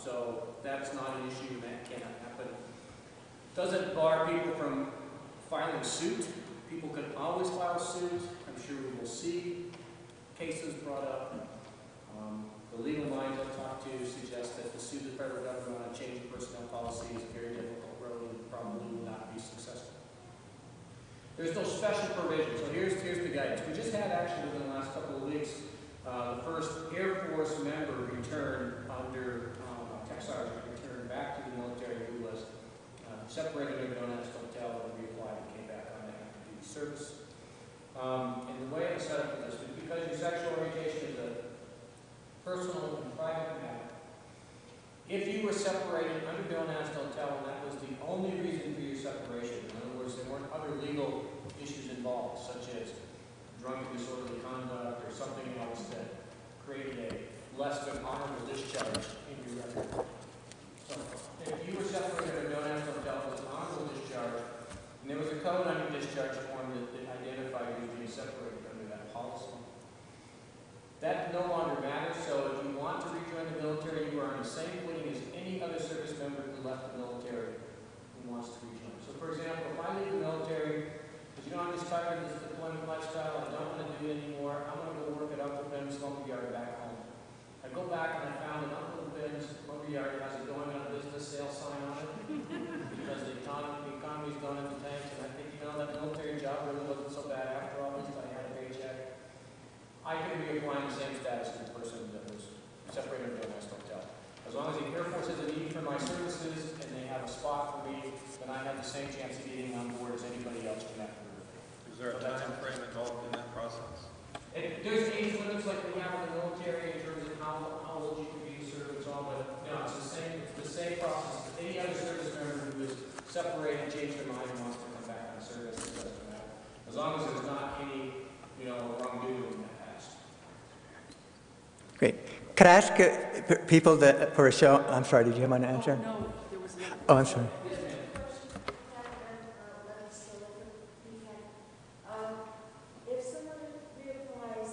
So that's not an issue, and that cannot happen. Doesn't bar people from filing suit. People can always file suit. I'm sure we will see cases brought up. The legal minds I've talked to suggest that to sue the federal government on changing personnel policy is a very difficult road and probably will not be successful. There's no special provision. So here's the guidance. We just had actually within the last couple of weeks the first Air Force member return under tech sergeant returned back to the military who was separated under Don't Ask, Don't Tell, and reapplied and came back on active duty service. And the way it was set up for this was because your sexual orientation is a personal and private matter. If you were separated under Don't Ask, Don't Tell, and that was the only reason for your separation, in other words, there weren't other legal issues involved, such as drunken disorderly conduct or something else that created a less than honorable discharge in your record. So if you were separated under Don't Ask, Don't Tell, it was an honorable discharge, and there was a code on your discharge form that identified you as being separated under that policy. That no longer matters, so if you want to rejoin the military, you are on the same footing as any other service member who left the military who wants to rejoin. So for example, if I leave the military, because I'm just tired of this deployment lifestyle, I don't want to do it anymore, I'm going to go work at Uncle Ben's Lumberyard back home. I go back and I found that Uncle Ben's Lumberyard has a going out of business sale sign on it because the economy's going into tanks, and I think, that military job really wasn't so bad after all, at least I had a paycheck. I can be applying the same status to the person that was separated from Don't Ask, Don't Tell. As long as the Air Force has a need for my services and they have a spot for me, then I have the same chance of getting on board as anybody else from that group. Is there a time frame involved in that process? There's age limits like we have in the military in terms of how old you can be to serve and so on, but no, it's the same process. Any other service member who is separated, changed their mind, and wants to come back on service, it doesn't matter. As long as there's not any, wrongdoing in that past. Great. Could I ask people that for a show? I'm sorry. Did you have an answer? No, there was no. Oh, I'm sorry. If someone reapplies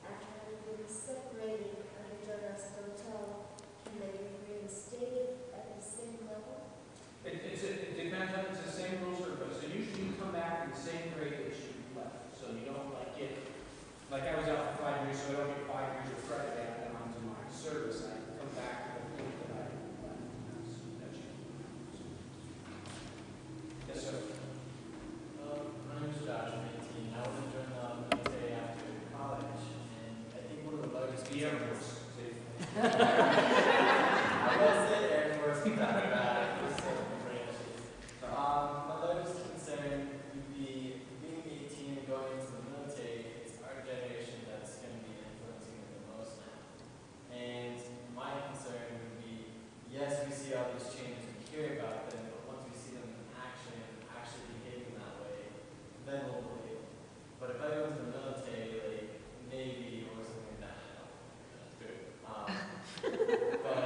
after having been separated under Don't Ask, Don't Tell, can they be reinstated at the same level? It depends on it's the same rules for everybody. So usually you come back in the same grade that you left. So you don't get, like I was out for 5 years, so I don't get the Air Force. I will say Air Force is not bad. My largest concern would be being 18 and going into the military. It's our generation that's going to be influencing it the most now. And my concern would be, yes, we see all these changes, we hear about them, but once we see them in action, actually behaving that way, then we'll believe them. But if I go into the military, like Navy or something like that, that's good. But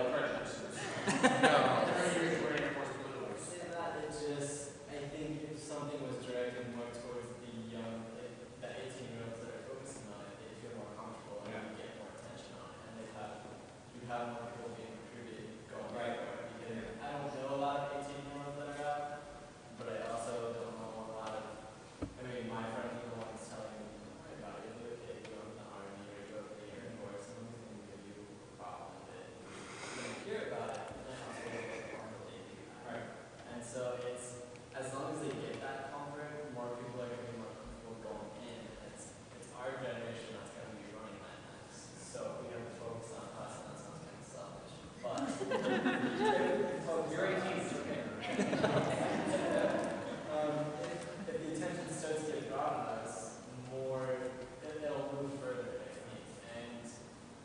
say that it just, I think if something was directed more towards the young, like the 18-year-olds that are focusing on it, they feel more comfortable and you get more attention on it, and you have more people being recruited going right for it. Because I don't know a lot of 18-year-olds that are out, but I also don't know a lot of, I mean, my friends are the ones telling me about it. If you go to the Army or you go to the Air Force, someone's going to give you a problem with it. You don't hear about it, and then also they don't do that. Right. And so it's, as long as they get that comfort, more people are going to be more comfortable going in. It's our generation that's going to be running that next. So we have to focus on us, and that sounds kind of selfish. But you're 18, it's okay. If the attention starts to get brought on us, it'll move further, I think. And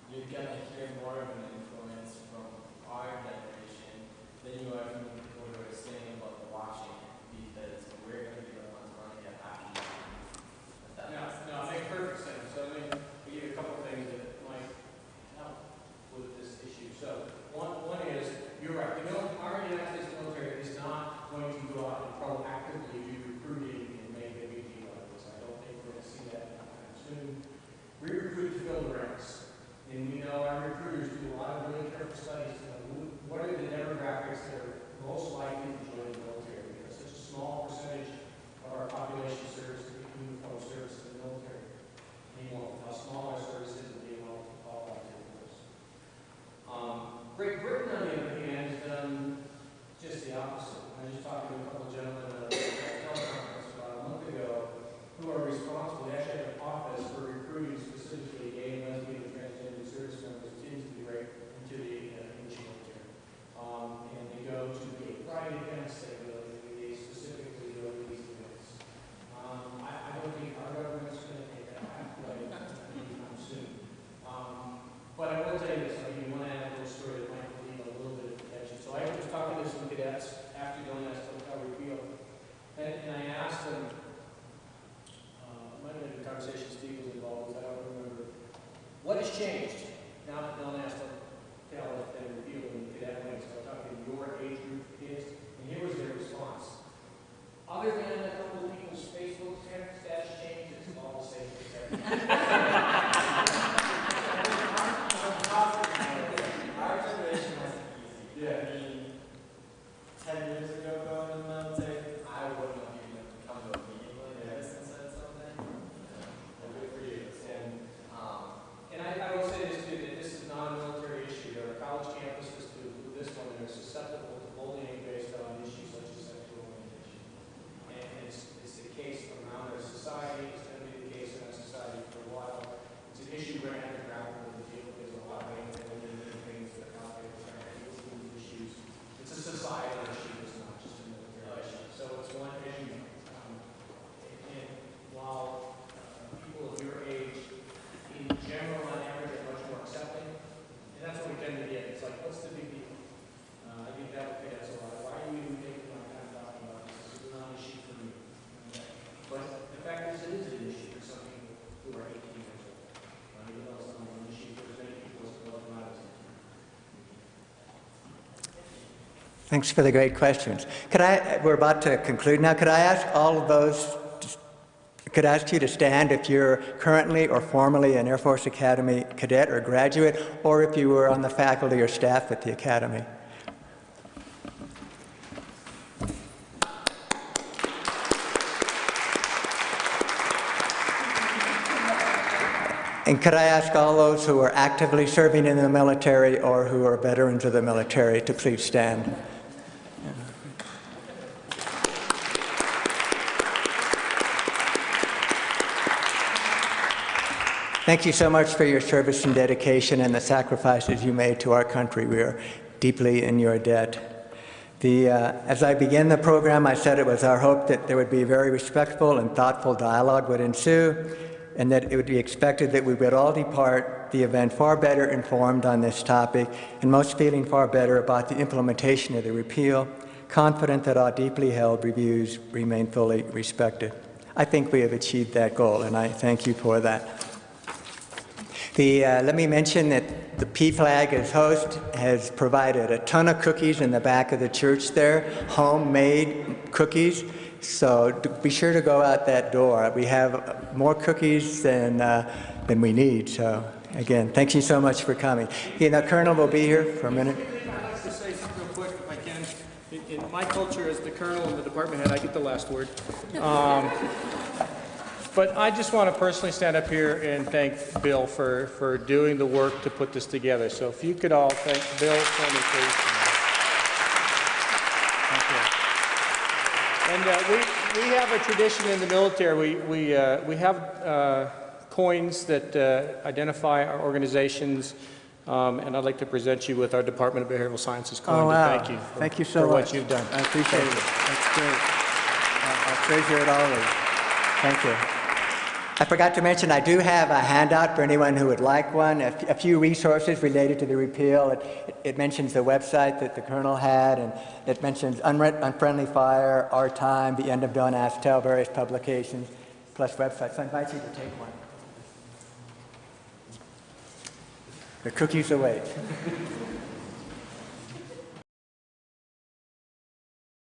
you're going to hear more of an influence from our generation than you are from the people who are saying about watching it, because we're going to be the ones running it after you. No, it makes perfect sense. So, I mean, we give you a couple of things that might help with this issue. So, one is, you're right, our United States military is not going to go out and proactively do recruiting and make a big deal out of this. I don't think we're going to see that anytime soon. We recruit to fill the ranks. And we know our recruiters do a lot of really careful studies to know what are the demographics that are most likely to join the military, because such a small percentage of our population serves uniform service in the military. Anymore, how small our service is and being able to qualify to this. Great Britain, on the other hand, has done just the opposite. I was just talking to a couple of gentlemen at a teleconference about a month ago who are responsible. They actually have an office for recruiting specifically gay, lesbian, and transgender service members into the English military. And they go to gay pride events, they specifically go to these events. I don't think our government's going to take that pathway anytime soon. But I will tell you this, I'll give you one anecdotal story that might leave a little bit of attention. So I was talking to some cadets after going to Repeal, and I asked them, might have been a conversation Steve was involved with, I don't remember, what has changed? Now I asked them, tell if they Repeal in the cadet wing, so I'm talking to your age group kids, and here was their response. Other than a couple of people's Facebook status changes, it's all the same. Our generation wasn't easy. Yeah. I mean, 10 years ago going to the military, I wouldn't have even come to a meeting like this and said something. Good for you. And I will say this too, that this is not a military issue. There are college campuses too. With this one, they're susceptible to bullying based on issues such as sexual orientation. And it's the case around our society. It's going to be the case in our society for a while. It's an issue we're going to have to grapple with. There's a lot of things that are out there that are dealing with these issues. It's a societal issue. It's not just a military issue. So it's one issue. And while people of your age, in general, on average, are much more accepting, and that's what we tend to get. It's like, what's the big deal? I think that would fit us a lot. Why are you even taking my time talking about this? This is not an issue for me. But the fact is, it is an issue for some people who are 18 years old. Even though it's not an issue for as many people as well when I was 18. Thanks for the great questions. We're about to conclude now. Could I ask all of those, could I ask you to stand if you're currently or formerly an Air Force Academy cadet or graduate, or if you were on the faculty or staff at the Academy? And could I ask all those who are actively serving in the military or who are veterans of the military to please stand? Thank you so much for your service and dedication and the sacrifices you made to our country. We are deeply in your debt. As I began the program, I said it was our hope that there would be very respectful and thoughtful dialogue would ensue, and that it would be expected that we would all depart the event far better informed on this topic, and most feeling far better about the implementation of the repeal, confident that our deeply held reviews remain fully respected. I think we have achieved that goal, and I thank you for that. Let me mention that the P-Flag as host has provided a ton of cookies in the back of the church there, homemade cookies. So be sure to go out that door. We have more cookies than we need. So again, thank you so much for coming. Colonel will be here for a minute. I'd like to say something real quick, if I can. In my culture, as the colonel and the department head, I get the last word. But I just want to personally stand up here and thank Bill for doing the work to put this together. So if you could all thank Bill for me, please. Thank you. And we have a tradition in the military. We have coins that identify our organizations. And I'd like to present you with our Department of Behavioral Sciences coin. Oh, wow. Thank you so for much. what you've done. I appreciate it. That's great. I'll treasure it always. Thank you. I forgot to mention I do have a handout for anyone who would like one, a few resources related to the repeal. It mentions the website that the Colonel had, and it mentions Unfriendly Fire, Our Time, The End of Don't Ask Tell, various publications, plus websites. So I invite you to take one. The cookies await.